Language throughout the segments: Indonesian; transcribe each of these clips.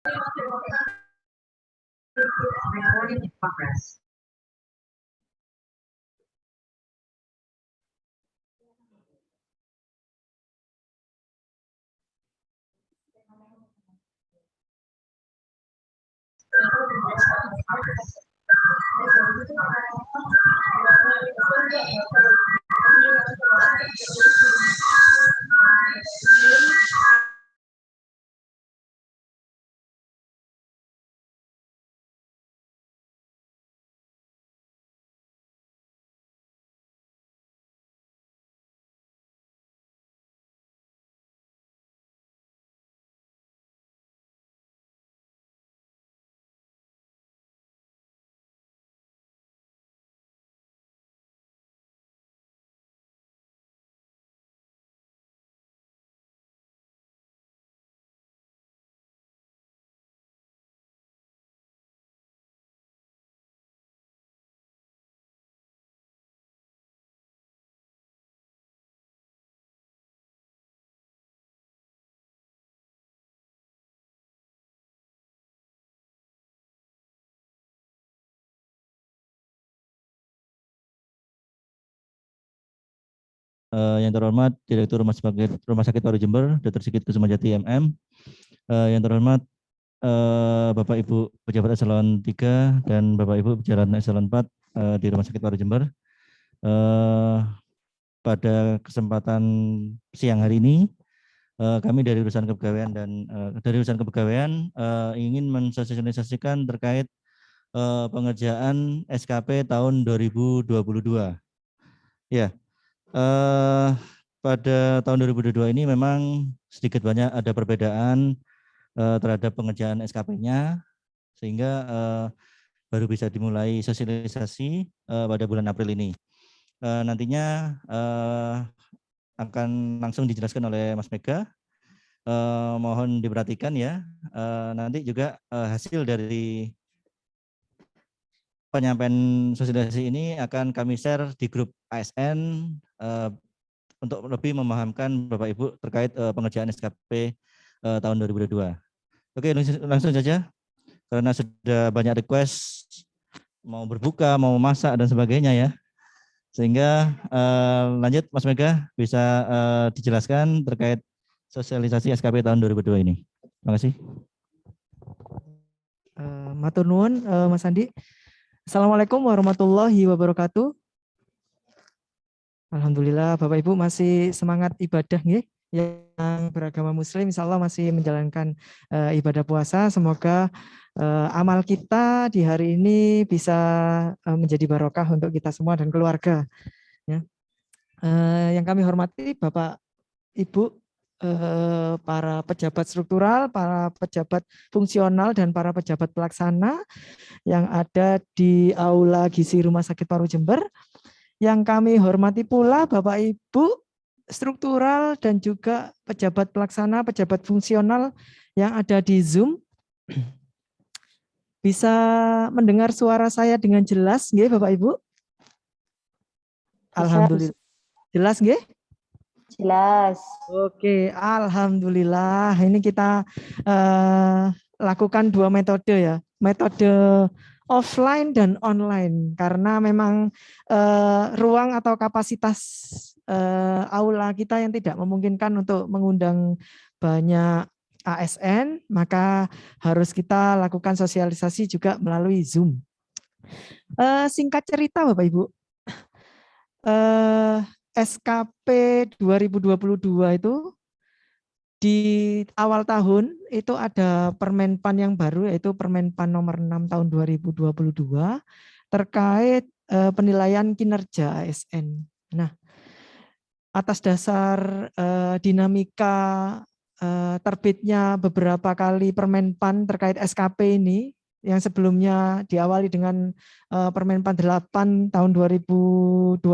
Recording in progress. Yang terhormat Direktur Rumah Sakit Paru Jember, Dr. Sigit Kusumajati MM. Yang terhormat Bapak Ibu Pejabat Eselon 3 dan Bapak Ibu Pejabat Eselon 4 di Rumah Sakit Paru Jember. Pada kesempatan siang hari ini, kami dari urusan kepegawaian ingin mensosialisasikan terkait pengerjaan SKP tahun 2022. Ya. Pada tahun 2022 ini memang sedikit banyak ada perbedaan terhadap pengerjaan SKP-nya, sehingga baru bisa dimulai sosialisasi pada bulan April ini. Nantinya akan langsung dijelaskan oleh Mas Mega. Mohon diperhatikan ya. Nanti juga hasil dari penyampaian sosialisasi ini akan kami share di grup ASN untuk lebih memahamkan Bapak Ibu terkait pengerjaan SKP tahun 2022. Oke, langsung saja, karena sudah banyak request mau berbuka, mau masak dan sebagainya ya. Sehingga lanjut Mas Mega bisa dijelaskan terkait sosialisasi SKP tahun 2022 ini. Terima kasih. Matur nuwun Mas Andi. Assalamualaikum warahmatullahi wabarakatuh. Alhamdulillah Bapak Ibu masih semangat ibadah nggih. Yang beragama Muslim insya Allah masih menjalankan ibadah puasa. Semoga amal kita di hari ini bisa menjadi barokah untuk kita semua dan keluarga. Ya. Yang kami hormati Bapak Ibu, para pejabat struktural, para pejabat fungsional, dan para pejabat pelaksana yang ada di Aula Gizi Rumah Sakit Paru Jember. Yang kami hormati pula Bapak Ibu struktural dan juga pejabat pelaksana, pejabat fungsional yang ada di Zoom. Bisa mendengar suara saya dengan jelas nggih Bapak Ibu? Alhamdulillah. Jelas nggih? Jelas. Oke, alhamdulillah. Ini kita lakukan dua metode ya. Metode offline dan online, karena memang ruang atau kapasitas aula kita yang tidak memungkinkan untuk mengundang banyak ASN, maka harus kita lakukan sosialisasi juga melalui Zoom. Singkat cerita Bapak Ibu, SKP 2022 itu di awal tahun itu ada Permenpan yang baru, yaitu Permenpan nomor 6 tahun 2022 terkait penilaian kinerja ASN. Nah, atas dasar dinamika terbitnya beberapa kali Permenpan terkait SKP ini, yang sebelumnya diawali dengan Permenpan 8 tahun 2021,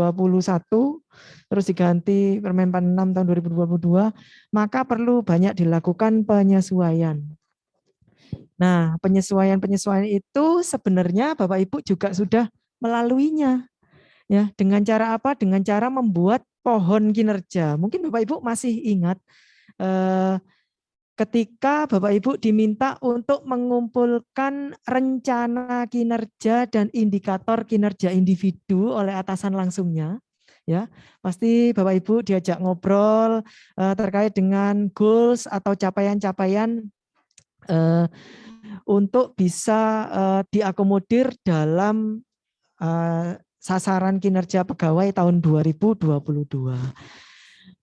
terus diganti Permenpan 6 tahun 2022, maka perlu banyak dilakukan penyesuaian. Nah, penyesuaian itu sebenarnya Bapak Ibu juga sudah melaluinya. Ya, dengan cara apa? Dengan cara membuat pohon kinerja. Mungkin Bapak Ibu masih ingat ketika Bapak Ibu diminta untuk mengumpulkan rencana kinerja dan indikator kinerja individu oleh atasan langsungnya, ya pasti Bapak Ibu diajak ngobrol terkait dengan goals atau capaian-capaian untuk bisa diakomodir dalam sasaran kinerja pegawai tahun 2022.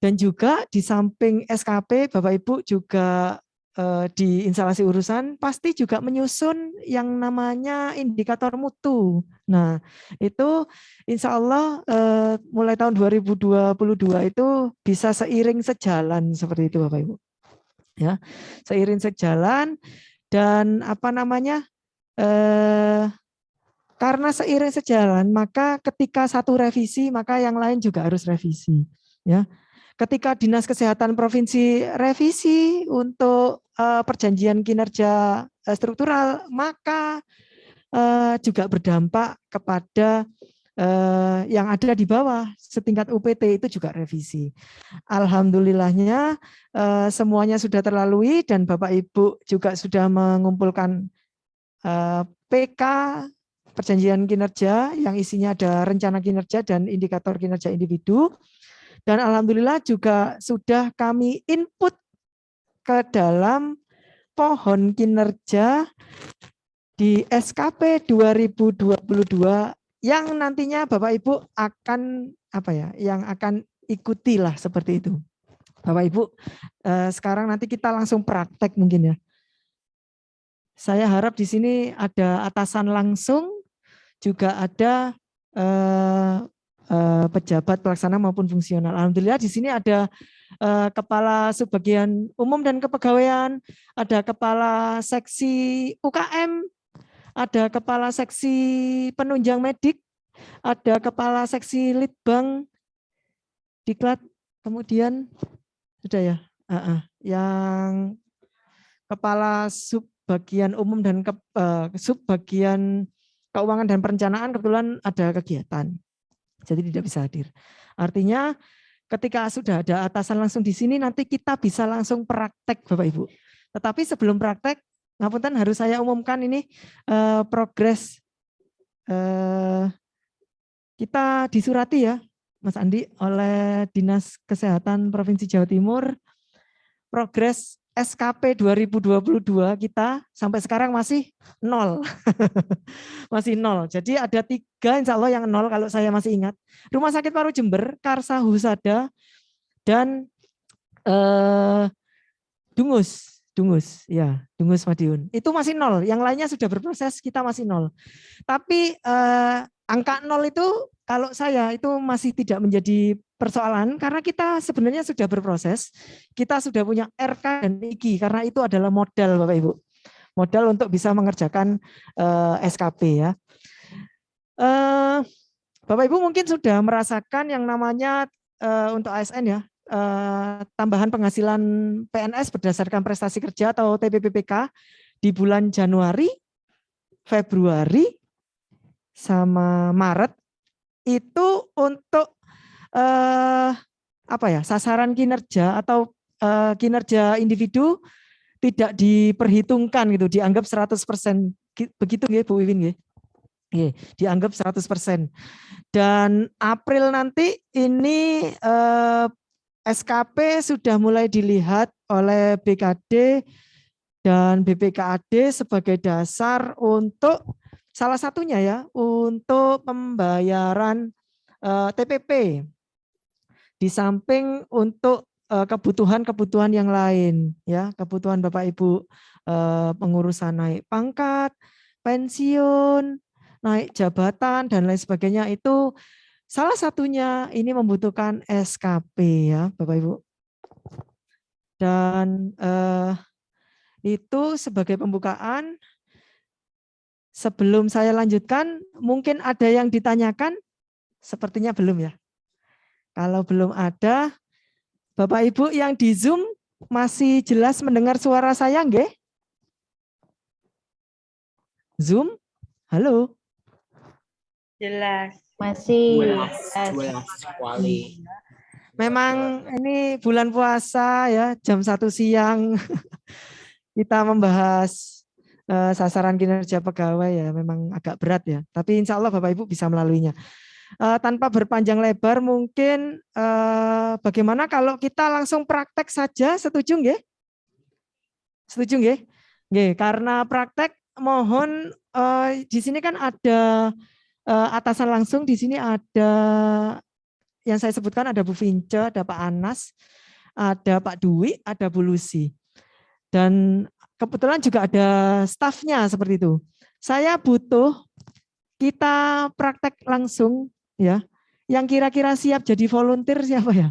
Dan juga di samping SKP, Bapak Ibu juga di instalasi urusan pasti juga menyusun yang namanya indikator mutu. Nah, itu insya Allah mulai tahun 2022 itu bisa seiring sejalan seperti itu Bapak Ibu. Ya, seiring sejalan dan apa namanya? Karena seiring sejalan, maka ketika satu revisi, maka yang lain juga harus revisi. Ya, ketika Dinas Kesehatan Provinsi revisi untuk perjanjian kinerja struktural, maka juga berdampak kepada yang ada di bawah setingkat UPT itu juga revisi. Alhamdulillahnya semuanya sudah terlalui dan Bapak Ibu juga sudah mengumpulkan PK perjanjian kinerja yang isinya ada rencana kinerja dan indikator kinerja individu. Dan alhamdulillah juga sudah kami input ke dalam pohon kinerja di SKP 2022 yang nantinya Bapak Ibu akan yang akan ikutilah seperti itu. Bapak Ibu, sekarang nanti kita langsung praktek mungkin ya. Saya harap di sini ada atasan langsung, juga ada pejabat pelaksana maupun fungsional. Alhamdulillah di sini ada kepala subbagian umum dan kepegawaian, ada kepala seksi UKM, ada kepala seksi penunjang medik, ada kepala seksi litbang, diklat, kemudian sudah ya, yang kepala subbagian umum dan subbagian keuangan dan perencanaan kebetulan ada kegiatan, jadi tidak bisa hadir. Artinya ketika sudah ada atasan langsung di sini, nanti kita bisa langsung praktek Bapak Ibu. Tetapi sebelum praktek, ngapunten harus saya umumkan ini progres kita disurati ya, Mas Andi, oleh Dinas Kesehatan Provinsi Jawa Timur, progres SKP 2022 kita sampai sekarang masih 0. Masih 0. Jadi ada 3 insya Allah yang 0 kalau saya masih ingat. Rumah Sakit Paru Jember, Karsa Husada, dan Dungus Madiun. Itu masih 0. Yang lainnya sudah berproses, kita masih 0. Tapi angka 0 itu kalau saya itu masih tidak menjadi persoalan karena kita sebenarnya sudah berproses. Kita sudah punya RK dan IGI karena itu adalah modal Bapak Ibu. Modal untuk bisa mengerjakan SKP ya. Bapak Ibu mungkin sudah merasakan yang namanya untuk ASN ya, tambahan penghasilan PNS berdasarkan prestasi kerja atau TPPPK di bulan Januari, Februari, sama Maret itu untuk sasaran kinerja atau kinerja individu tidak diperhitungkan gitu, dianggap 100%. Begitu ya Bu Wiwin ya. Dianggap 100%. Dan April nanti ini SKP sudah mulai dilihat oleh BKD dan BPKAD sebagai dasar untuk salah satunya ya untuk pembayaran TPP di samping untuk kebutuhan-kebutuhan yang lain ya, kebutuhan Bapak Ibu pengurusan naik pangkat, pensiun, naik jabatan dan lain sebagainya itu salah satunya ini membutuhkan SKP ya Bapak Ibu. Dan itu sebagai pembukaan. Sebelum saya lanjutkan, mungkin ada yang ditanyakan? Sepertinya belum ya. Kalau belum ada, Bapak Ibu yang di Zoom masih jelas mendengar suara saya nggih? Zoom? Halo? Jelas. Masih. Jelas sekali. Memang ini bulan puasa ya, jam 1 siang kita membahas sasaran kinerja pegawai ya, memang agak berat ya. Tapi insya Allah Bapak Ibu bisa melaluinya. Tanpa berpanjang lebar, mungkin bagaimana kalau kita langsung praktek saja, setuju nggih? Setuju nggih? Nggih, karena praktek mohon di sini kan ada atasan langsung, di sini ada yang saya sebutkan, ada Bu Vince, ada Pak Anas, ada Pak Dwi, ada Bu Lucy. Dan kebetulan juga ada stafnya seperti itu. Saya butuh kita praktek langsung ya. Yang kira-kira siap jadi volunteer siapa ya?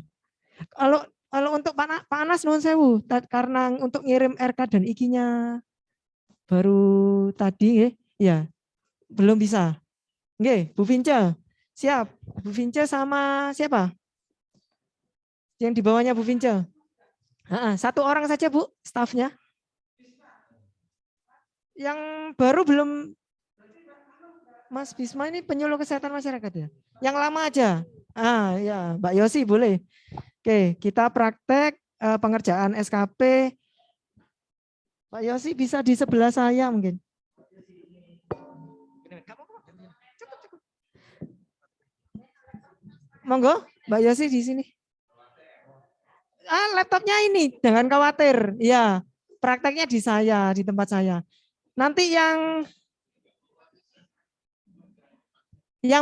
Kalau untuk Pak Anas nuwun sewu, karena untuk ngirim RK dan IG-nya baru tadi ya belum bisa. Nggih, Bu Vince. Siap. Bu Vince sama siapa? Yang di bawahnya Bu Vince. Satu orang saja Bu, stafnya. Yang baru belum, Mas Bisma ini penyuluh kesehatan masyarakat ya. Yang lama aja. Ya, Mbak Yosi boleh. Oke, kita praktek pengerjaan SKP. Pak Yosi bisa di sebelah saya mungkin. Monggo, Mbak Yosi di sini. Laptopnya ini, jangan khawatir. Ya, prakteknya di saya, di tempat saya. Nanti yang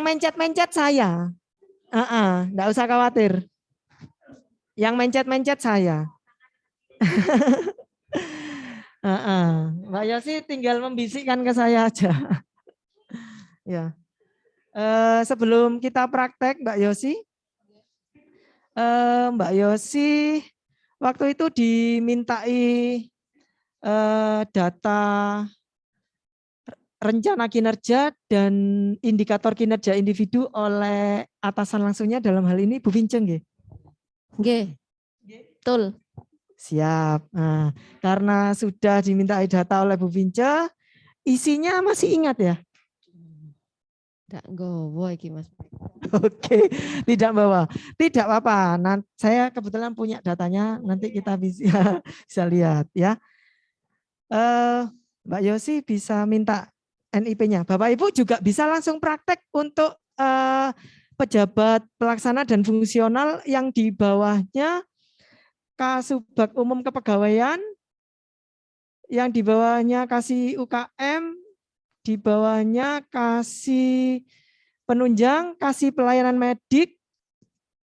mencet-mencet saya. Enggak usah khawatir. Yang mencet-mencet saya. Mbak Yosi tinggal membisikkan ke saya aja. Ya. Sebelum kita praktek, Mbak Yosi, waktu itu dimintai data rencana kinerja dan indikator kinerja individu oleh atasan langsungnya, dalam hal ini Bu Vince nggih? Nggih. Betul. Siap. Nah, karena sudah dimintai data oleh Bu Vince, isinya masih ingat ya? Tidak gowo iki Mas. Oke, tidak bawa. Tidak apa-apa. Nanti saya kebetulan punya datanya, nanti kita bisa lihat ya. Mbak Yosi bisa minta NIP-nya. Bapak Ibu juga bisa langsung praktek untuk pejabat pelaksana dan fungsional yang di bawahnya Kasubag Umum Kepegawaian, yang di bawahnya kasih UKM, di bawahnya kasih penunjang, kasih pelayanan medik,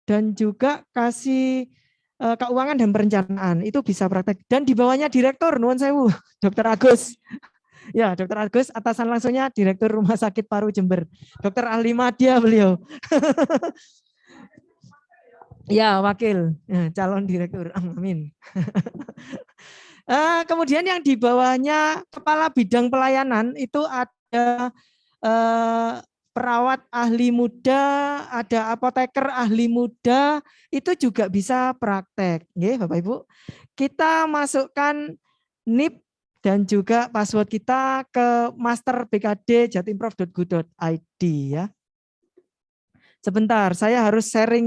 dan juga kasih keuangan dan perencanaan. Itu bisa praktek. Dan di bawahnya direktur, nuwun sewu, Dr. Agus. Ya, Dr. Agus, atasan langsungnya Direktur Rumah Sakit Paru Jember. Dr. ahli madya beliau. Ya, wakil, calon direktur. Amin. Kemudian yang di bawahnya Kepala Bidang Pelayanan itu ada perawat ahli muda, ada apoteker ahli muda, itu juga bisa praktek. Nggih, Bapak Ibu. Kita masukkan NIP dan juga password kita ke master.bkd.jatimprof.go.id ya. Sebentar, saya harus share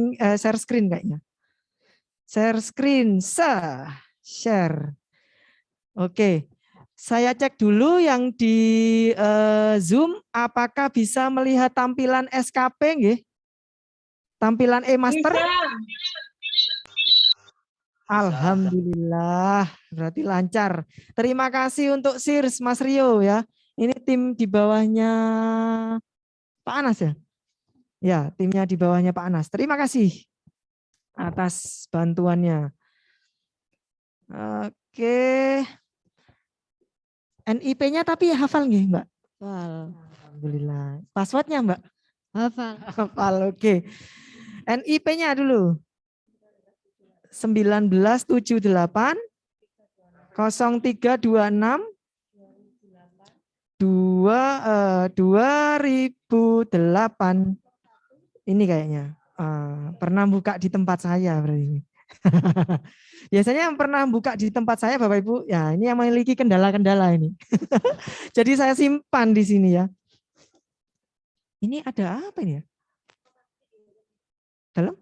screen kayaknya. Share screen, share. Oke. Saya cek dulu yang di Zoom, apakah bisa melihat tampilan SKP nggih? Tampilan e-master? Alhamdulillah, berarti lancar. Terima kasih untuk Sirs, Mas Rio ya. Ini tim di bawahnya Pak Anas ya? Ya, timnya di bawahnya Pak Anas. Terima kasih atas bantuannya. Oke. NIP-nya tapi hafal nggih, Mbak? Hafal. Alhamdulillah. Passwordnya, Mbak? Hafal. Hafal, oke. NIP-nya dulu. 1978 0326 2008. Ini kayaknya pernah buka di tempat saya berarti. Biasanya yang pernah buka di tempat saya Bapak Ibu, ya ini yang memiliki kendala-kendala ini. Jadi saya simpan di sini ya. Ini ada apa ini ya? Dalam?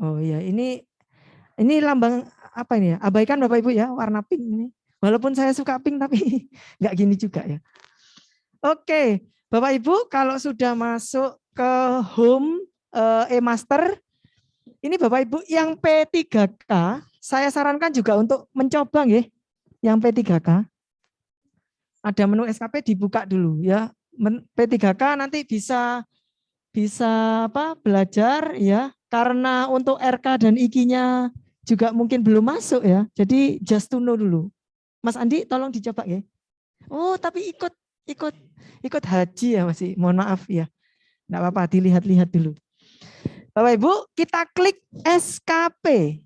Oh iya, ini lambang apa ini ya? Abaikan Bapak Ibu ya, warna pink ini. Walaupun saya suka pink tapi nggak gini juga ya. Oke, Bapak Ibu kalau sudah masuk ke home e-master, ini Bapak Ibu yang P3K, saya sarankan juga untuk mencoba nggih, yang P3K. Ada menu SKP dibuka dulu ya. P3K nanti bisa apa belajar ya, karena untuk RK dan IQ-nya juga mungkin belum masuk ya. Jadi just to know dulu. Mas Andi tolong dicoba ya. Oh, tapi ikut haji ya masih. Mohon maaf ya. Enggak apa-apa, dilihat-lihat dulu. Bapak Ibu, kita klik SKP.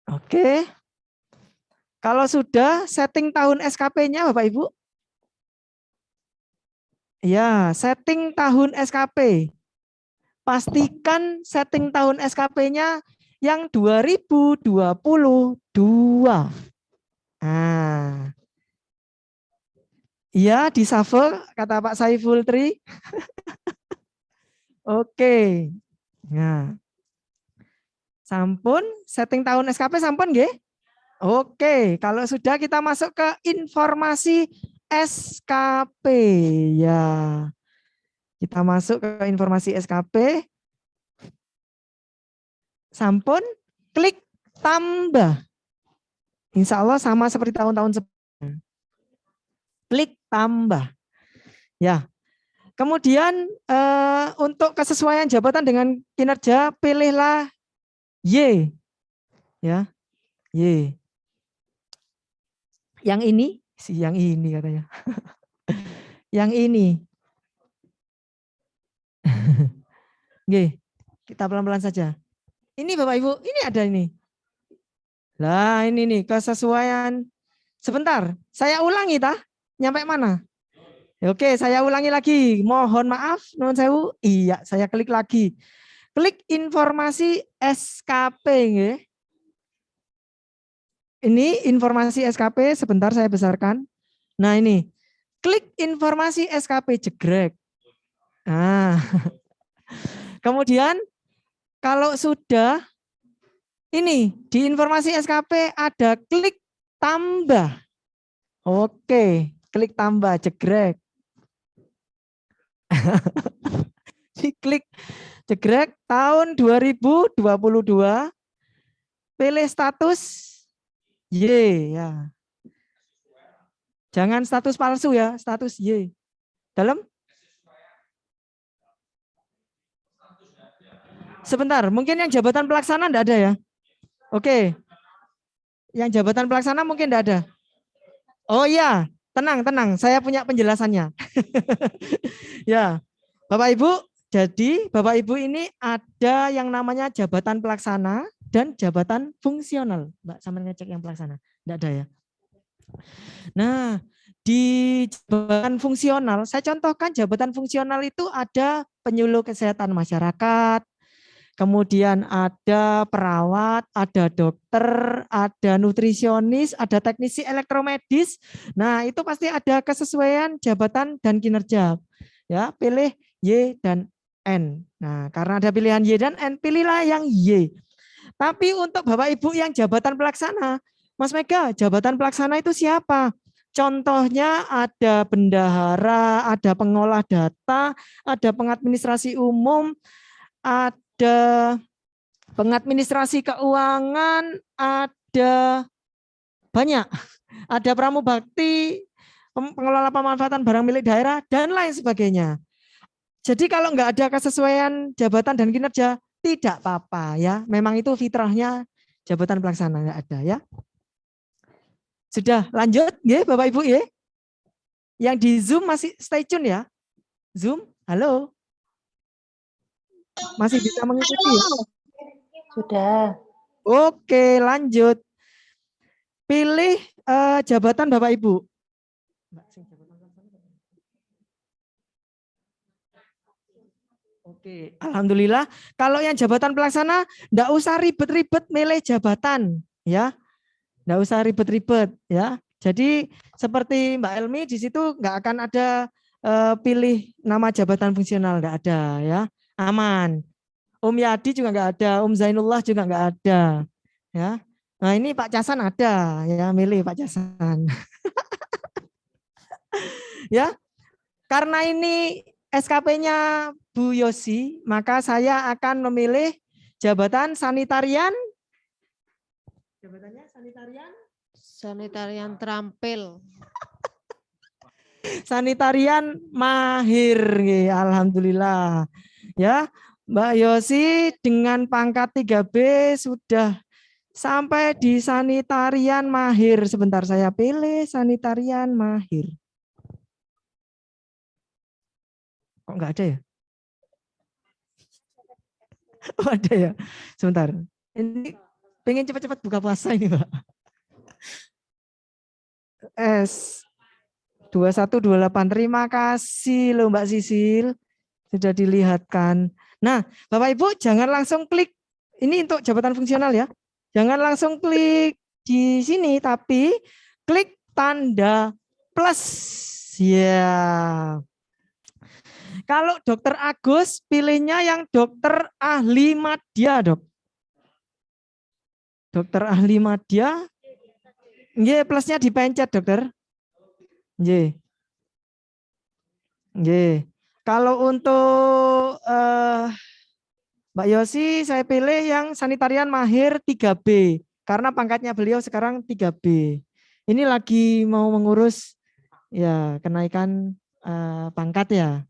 Oke. Kalau sudah setting tahun SKP-nya Bapak Ibu. Ya, setting tahun SKP. Pastikan setting tahun SKP-nya yang 2022. Nah. Iya, di shuffle kata Pak Saiful Tri. Oke. Nah. Sampun setting tahun SKP sampun nggih? Oke, kalau sudah kita masuk ke informasi SKP ya. Kita masuk ke informasi SKP. Sampun klik tambah. Insya Allah sama seperti tahun-tahun sebelumnya. Klik tambah. Ya. Kemudian untuk kesesuaian jabatan dengan kinerja pilihlah Y. Ya. Y. Yang ini katanya. Yang ini. Oke, kita pelan-pelan saja. Ini Bapak Ibu, ini ada ini. Lah ini nih kesesuaian. Sebentar, saya ulangi tah. Nyampe mana? Oke, saya ulangi lagi. Mohon maaf, nuwun sewu. Iya, saya klik lagi. Klik informasi SKP nggih. Ini informasi SKP, sebentar saya besarkan. Nah ini, klik informasi SKP jegrek. Nah, kemudian kalau sudah, ini di informasi SKP ada klik tambah. Oke, klik tambah jegrek. Diklik jegrek tahun 2022, pilih status Y ya. Jangan status palsu ya, status Y. Dalam? Sebentar, mungkin yang jabatan pelaksana enggak ada ya? Oke. Yang jabatan pelaksana mungkin enggak ada. Oh iya, tenang, saya punya penjelasannya. Ya, Bapak Ibu, jadi Bapak Ibu ini ada yang namanya jabatan pelaksana dan jabatan fungsional. Mbak, sama ngecek yang pelaksana. Enggak ada ya? Nah, di jabatan fungsional, saya contohkan jabatan fungsional itu ada penyuluh kesehatan masyarakat, kemudian ada perawat, ada dokter, ada nutrisionis, ada teknisi elektromedis. Nah, itu pasti ada kesesuaian jabatan dan kinerja. Ya, pilih Y dan N. Nah, karena ada pilihan Y dan N, pilihlah yang Y. Tapi untuk Bapak Ibu yang jabatan pelaksana, Mas Mega, jabatan pelaksana itu siapa? Contohnya ada bendahara, ada pengolah data, ada pengadministrasi umum, ada pengadministrasi keuangan, ada banyak. Ada pramubakti, pengelola pemanfaatan barang milik daerah, dan lain sebagainya. Jadi kalau nggak ada kesesuaian jabatan dan kinerja, tidak apa-apa ya. Memang itu fitrahnya jabatan pelaksana nggak ada ya. Sudah lanjut ya Bapak Ibu ya. Yang di Zoom masih stay tune ya. Zoom, halo. Masih bisa mengikuti ya? Sudah. Oke, lanjut. Pilih jabatan Bapak Ibu. Oke, alhamdulillah. Kalau yang jabatan pelaksana, enggak usah ribet-ribet milih jabatan, ya. Enggak usah ribet-ribet, ya. Jadi seperti Mbak Elmi di situ enggak akan ada pilih nama jabatan fungsional, enggak ada, ya. Aman. Om Yadi juga nggak ada, Om Zainullah juga nggak ada. Ya. Nah ini Pak Casan ada, ya milih Pak Casan. Ya, karena ini SKP-nya Bu Yosi, maka saya akan memilih jabatan sanitarian. Jabatannya sanitarian? Sanitarian terampil. Sanitarian mahir, alhamdulillah. Ya, Mbak Yosi dengan pangkat 3B sudah sampai di sanitarian mahir. Sebentar saya pilih sanitarian mahir. Kok enggak ada ya? Oh, ada ya. Sebentar. Ini pengen cepat-cepat buka puasa ini, Mbak. S2128. Terima kasih loh Mbak Sisil. Sudah dilihatkan. Nah, Bapak Ibu jangan langsung klik. Ini untuk jabatan fungsional ya. Jangan langsung klik di sini, tapi klik tanda plus. Ya. Kalau Dokter Agus, pilihnya yang dokter ahli madya, Dok. Dokter ahli madya. Nggih, plusnya dipencet, Dokter. Nggih. Nggih. Kalau untuk Mbak Yosi, saya pilih yang sanitarian mahir 3B. Karena pangkatnya beliau sekarang 3B. Ini lagi mau mengurus ya kenaikan pangkat ya.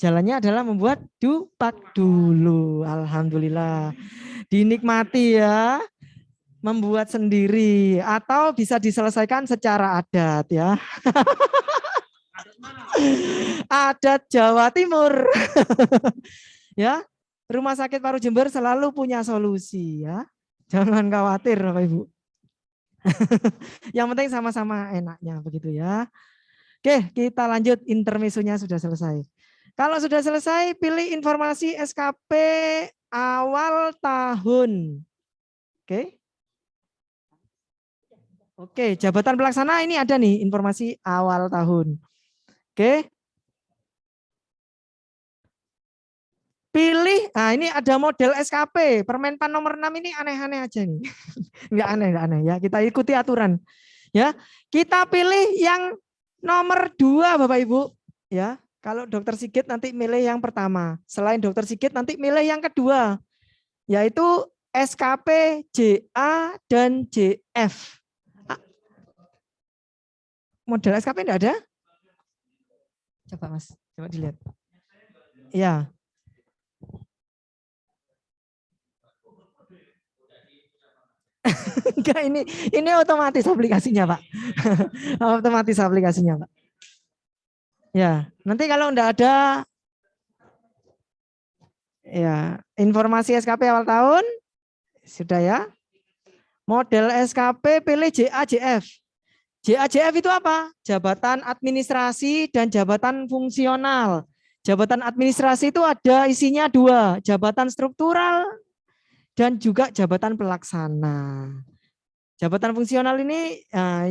Jalannya adalah membuat dupak dulu. Alhamdulillah. Dinikmati ya. Membuat sendiri. Atau bisa diselesaikan secara adat ya. Adat Jawa Timur. Ya. Rumah Sakit Paru Jember selalu punya solusi ya. Jangan khawatir Bapak Ibu. Yang penting sama-sama enaknya begitu ya. Oke, kita lanjut, intermezzonya sudah selesai. Kalau sudah selesai, pilih informasi SKP awal tahun. Oke. Oke, jabatan pelaksana ini ada nih informasi awal tahun. Oke. Pilih, nah ini ada model SKP, Permenpan nomor 6 ini aneh-aneh aja nih. Enggak aneh ya, kita ikuti aturan. Ya, kita pilih yang nomor 2 Bapak Ibu. Ya, kalau Dokter Sigit nanti milih yang pertama. Selain Dokter Sigit nanti milih yang kedua. Yaitu SKP JA dan JF. Model SKP enggak ada? Coba Mas, coba dilihat. Ya. Enggak, ini otomatis aplikasinya, Pak. Otomatis aplikasinya, Pak. Ya, nanti kalau enggak ada ya, informasi SKP awal tahun sudah ya. Model SKP pilih JAJF. JAJF itu apa? Jabatan administrasi dan jabatan fungsional. Jabatan administrasi itu ada isinya 2, jabatan struktural dan juga jabatan pelaksana. Jabatan fungsional ini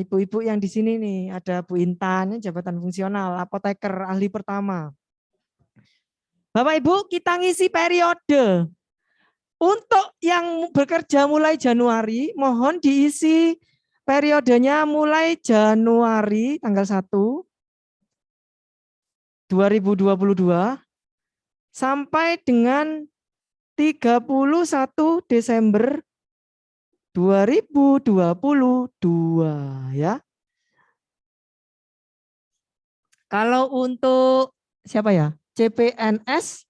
ibu-ibu yang di sini nih, ada Bu Intan, jabatan fungsional, apoteker ahli pertama. Bapak Ibu, kita ngisi periode. Untuk yang bekerja mulai Januari, mohon diisi periodenya mulai Januari tanggal 1 2022 sampai dengan 31 Desember 2022 ya. Kalau untuk siapa ya? CPNS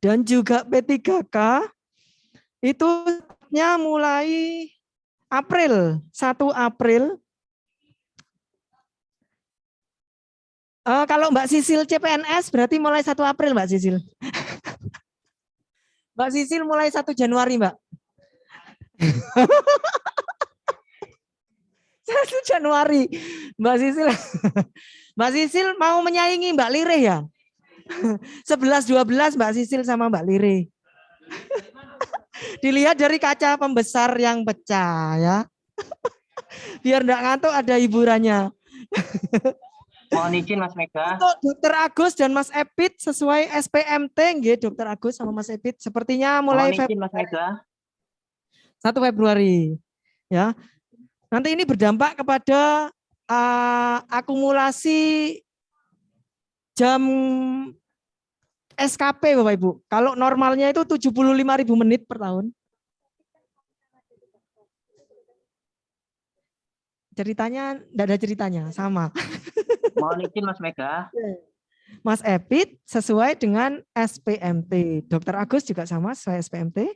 dan juga P3K itu mulai April, 1 April. Kalau Mbak Sisil CPNS berarti mulai 1 April Mbak Sisil. Mbak Sisil mulai 1 Januari Mbak. 1 Januari Mbak Sisil. Mbak Sisil mau menyaingi Mbak Lire ya. 11-12 Mbak Sisil sama Mbak Lire. Dilihat dari kaca pembesar yang pecah ya. Biar enggak ngantuk ada hiburannya. Mohon izin Mas Mega. Untuk Dokter Agus dan Mas Epit sesuai SPMT, nggih, Dokter Agus sama Mas Epit. Sepertinya mulai Mohon izin Mas Mega. 1 Februari. Ya. Nanti ini berdampak kepada akumulasi jam SKP Bapak Ibu. Kalau normalnya itu 75.000 menit per tahun. Ceritanya enggak ada ceritanya, sama. Mohon izin Mas Mega. Mas Epit sesuai dengan SPMT. Dokter Agus juga sama sesuai SPMT.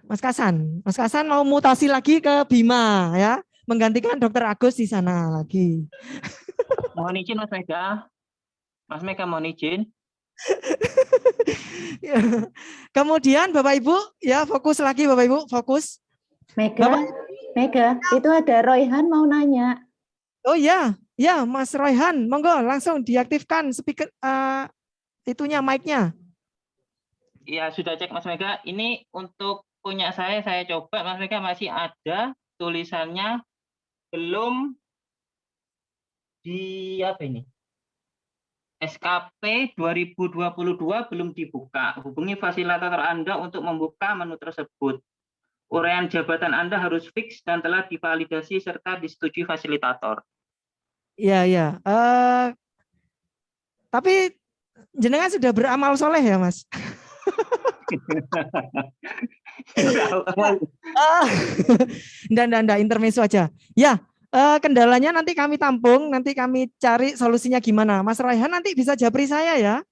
Mas Kasan mau mutasi lagi ke Bima ya, menggantikan Dokter Agus di sana lagi. Mohon izin Mas Mega. Mas Mega mohon izin. Kemudian Bapak Ibu ya, fokus lagi Bapak Ibu, fokus. Mega, Mega, itu ada Royhan mau nanya. Oh ya, ya Mas Royhan, monggo langsung diaktifkan speaker itunya mic-nya. Iya, sudah cek Mas Mega. Ini untuk punya saya coba Mas Mega masih ada tulisannya belum di apa ini? SKP 2022 belum dibuka. Hubungi fasilitator Anda untuk membuka menu tersebut. Uraian jabatan Anda harus fix dan telah divalidasi serta disetujui fasilitator. Iya, iya. Tapi jenengan sudah beramal soleh ya, Mas? Nggak, intermezzo aja. Ya, kendalanya nanti kami tampung, nanti kami cari solusinya gimana. Mas Raihan nanti bisa japri saya ya.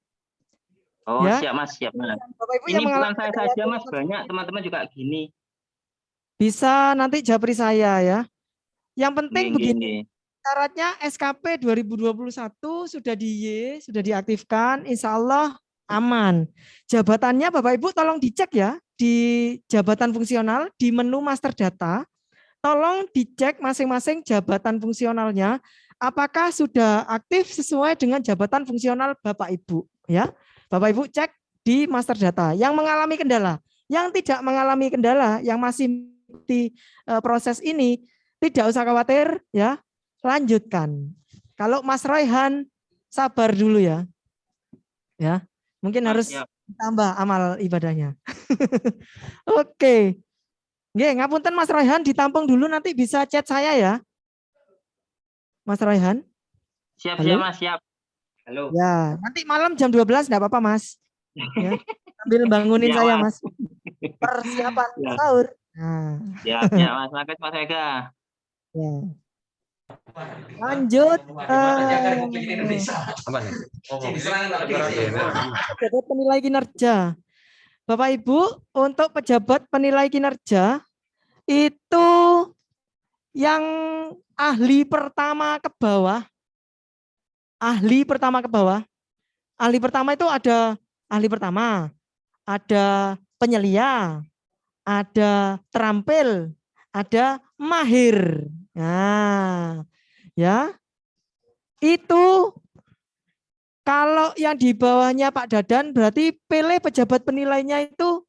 Oh, ya. Siap Mas, siap Mas. Bapak Ibu Ini yang bukan saya saja Mas, banyak teman-teman juga gini. Bisa nanti japri saya ya. Yang penting Gini. begini. Syaratnya SKP 2021 sudah diaktifkan, insya Allah aman. Jabatannya Bapak Ibu tolong dicek ya di jabatan fungsional di menu master data. Tolong dicek masing-masing jabatan fungsionalnya apakah sudah aktif sesuai dengan jabatan fungsional Bapak Ibu ya. Bapak Ibu cek di master data. Yang mengalami kendala, yang tidak mengalami kendala, yang masih di proses ini tidak usah khawatir ya. Lanjutkan. Kalau Mas Royhan sabar dulu ya. Ya, mungkin harus tambah amal ibadahnya. Oke. Nggih, ngapunten Mas Royhan ditampung dulu nanti bisa chat saya ya. Mas Royhan. Siap, siap Mas, siap. Halo. Ya, nanti malam jam 12 enggak apa-apa Mas. Ya. Sambil bangunin saya Mas. Persiapan sahur. Nah. Ya, Mas. Makasih Mas Ega. Ya. Lanjut pejabat penilai kinerja. Bapak Ibu, untuk pejabat penilai kinerja itu yang ahli pertama ke bawah. Ahli pertama itu ada ahli pertama, ada penyelia, ada terampil, ada mahir. Nah, ya. Itu kalau yang di bawahnya Pak Dadan berarti pilih pejabat penilainya itu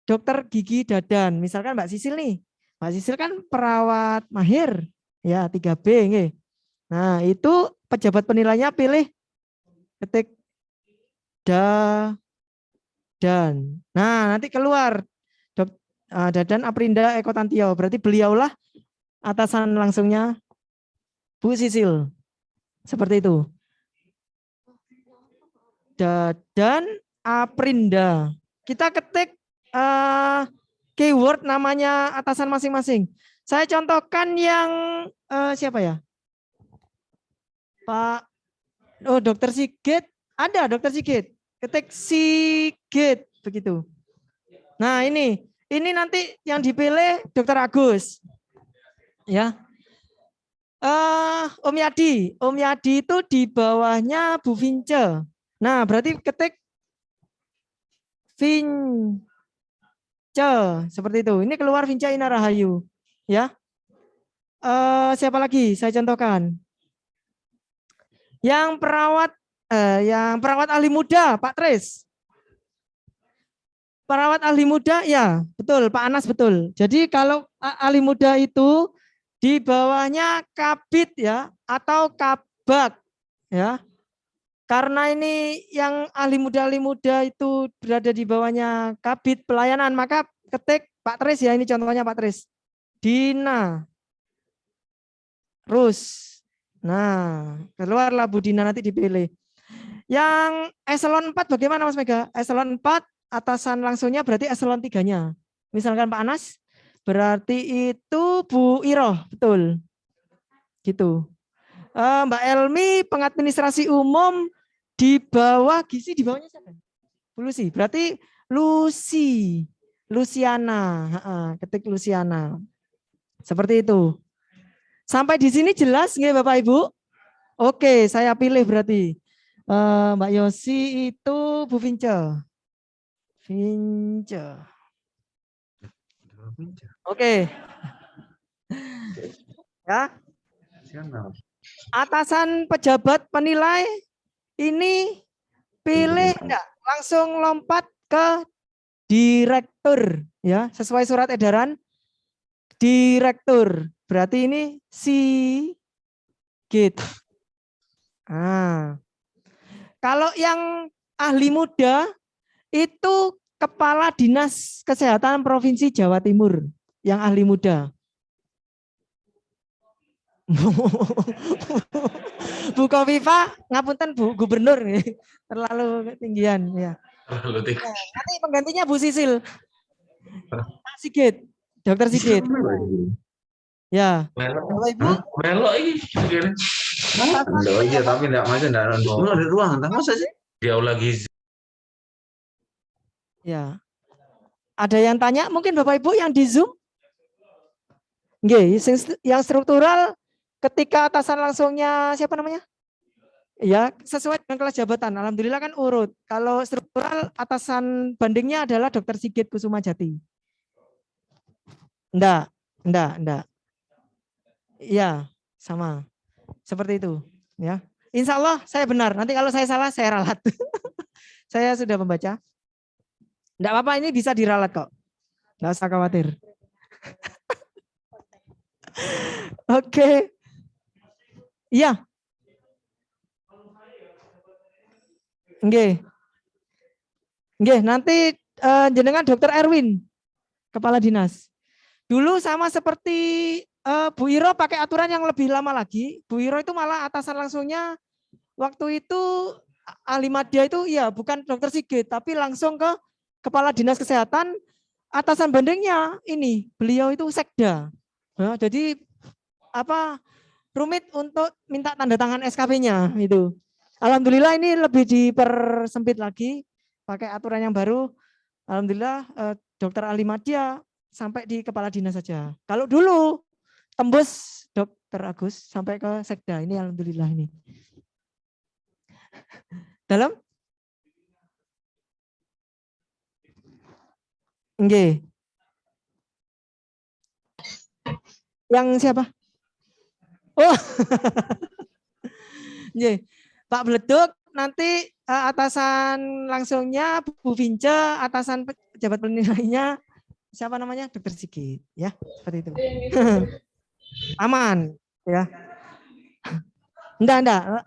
dokter gigi Dadan. Misalkan Mbak Sisil nih. Mbak Sisil kan perawat mahir. Ya, 3B nggih. Nah, itu pejabat penilainya pilih ketik Dadan. Nah, nanti keluar Dadan Aprinda Eko Tantio. Berarti beliaulah atasan langsungnya Bu Sisil. Seperti itu. Dadan Aprinda. Kita ketik keyword namanya atasan masing-masing. Saya contohkan yang siapa ya? Pak Dokter Sigit. Ada Dokter Sigit. Ketik Sigit begitu. Nah, ini nanti yang dipilih Dokter Agus. Ya. Om Yadi itu di bawahnya Bu Vince. Nah, berarti ketik Vince seperti itu. Ini keluar Vince Inarahayu, ya. Siapa lagi? Saya contohkan. Yang perawat ahli muda, Pak Tris. Perawat ahli muda, ya, betul, Pak Anas betul. Jadi kalau ahli muda itu di bawahnya Kabid ya, atau kabak ya. Karena ini yang ahli muda itu berada di bawahnya Kabid Pelayanan, maka ketik Pak Tris ya, ini contohnya Pak Tris. Dina. Rus. Nah, keluarlah Bu Dina, nanti dipilih. Yang eselon 4 bagaimana Mas Mega? Eselon 4 atasan langsungnya berarti eselon 3-nya. Misalkan Pak Anas, berarti itu Bu Iroh, betul. Gitu. Mbak Elmi pengadministrasi umum di bawah Gizi, di bawahnya siapa? Bu Lucy. Berarti Luciana. Ketik Luciana. Seperti itu. Sampai di sini jelas nggak Bapak Ibu? Oke, saya pilih berarti. Mbak Yosi itu Bu Vince. Oke. Ya. Atasan pejabat penilai ini pilih enggak? Langsung lompat ke direktur ya, sesuai surat edaran direktur. Berarti ini Sigit. Kalau yang ahli muda itu Kepala Dinas Kesehatan Provinsi Jawa Timur yang ahli muda. Bu Kofifa, ngapunten Bu Gubernur, terlalu ketinggian ya. Nanti penggantinya Bu Sisil, Pak Sigit, Dokter Sigit. Ya, Bapak Ibu. Melok ini. Iya, tapi enggak macam enggak ada ruang, masa sih? Dia lagi. Ya. Ada yang tanya mungkin Bapak Ibu yang di Zoom? Nggih, yang struktural ketika atasan langsungnya siapa namanya? Ya, sesuai dengan kelas jabatan. Alhamdulillah kan urut. Kalau struktural atasan bandingnya adalah Dokter Sigit Kusumajati. Enggak. Iya, sama. Seperti itu, ya. Insya Allah saya benar. Nanti kalau saya salah saya ralat. Saya sudah membaca. Enggak apa-apa, ini bisa diralat kok. Enggak usah khawatir. Oke. Iya. Nggih. Nanti jenengan Dokter Erwin, Kepala Dinas. Dulu sama seperti Bu Iro pakai aturan yang lebih lama lagi. Bu Iro itu malah atasan langsungnya waktu itu ahli madya itu ya bukan Dokter Sigit tapi langsung ke Kepala Dinas Kesehatan. Atasan bandingnya ini beliau itu sekda. Nah, jadi rumit untuk minta tanda tangan SKP-nya itu. Alhamdulillah ini lebih dipersempit lagi pakai aturan yang baru. Alhamdulillah dokter ahli madya sampai di kepala dinas saja. Kalau dulu tembus Dokter Agus sampai ke sekda, ini alhamdulillah ini. Dalam? Nggih. Yang siapa? Oh. Nggih. Pak Bleduk nanti atasan langsungnya Bu Vince, atasan pejabat penilainya siapa namanya? Dokter Sigit, ya. Seperti itu. Aman, ya. Enggak.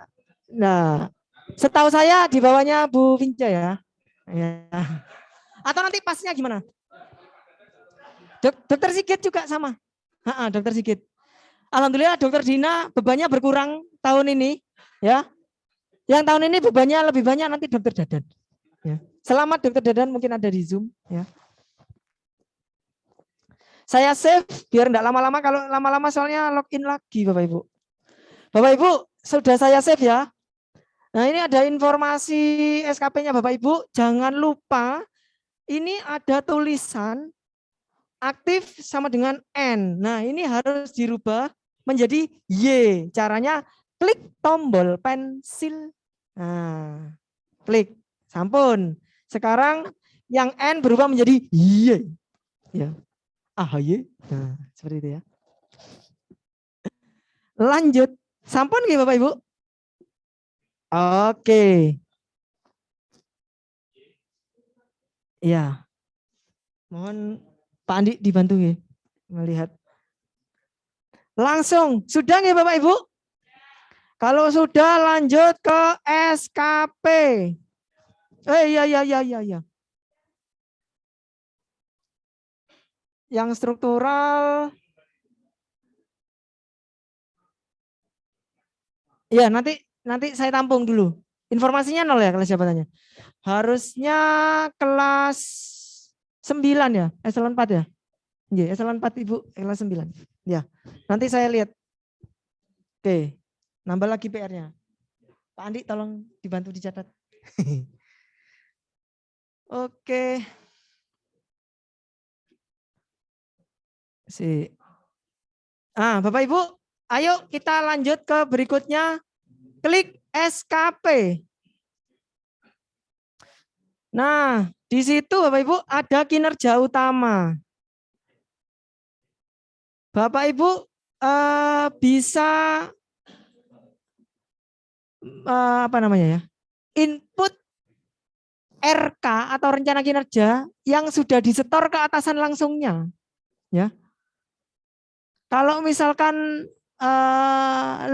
Nah, setahu saya di bawahnya Bu Vince ya. Ya. Atau nanti pasnya gimana? Dokter Sigit juga sama. Dokter Sigit. Alhamdulillah Dokter Dina bebannya berkurang tahun ini, ya. Yang tahun ini bebannya lebih banyak nanti Dokter Dadan. Ya. Selamat Dokter Dadan, mungkin ada di Zoom, ya. Saya save biar enggak lama-lama, kalau lama-lama soalnya login lagi Bapak Ibu. Bapak Ibu, sudah saya save ya. Nah, ini ada informasi SKP-nya Bapak Ibu, jangan lupa ini ada tulisan aktif sama dengan N. Nah, ini harus dirubah menjadi Y. Caranya klik tombol pensil. Nah, klik. Sampun. Sekarang yang N berubah menjadi Y. Ya. AHY. Nah, seperti itu ya. Lanjut. Sampun nggih Bapak Ibu? Oke. Ya. Mohon Pak Andi dibantu ya melihat. Langsung, sudah nggih Bapak Ibu? Kalau sudah lanjut ke SKP. Iya. Yang struktural. Ya, nanti saya tampung dulu. Informasinya 0 ya kelas jabatannya. Harusnya kelas 9 ya, eselon 4 ya. Iya, eselon 4 Ibu, kelas 9. Ya. Nanti saya lihat. Oke. Nambah lagi PR-nya. Pak Andi tolong dibantu dicatat. Oke. Bapak Ibu, ayo kita lanjut ke berikutnya. Klik SKP. Nah, di situ Bapak Ibu ada kinerja utama. Bapak Ibu bisa input RK atau rencana kinerja yang sudah disetor ke atasan langsungnya. Ya. Kalau misalkan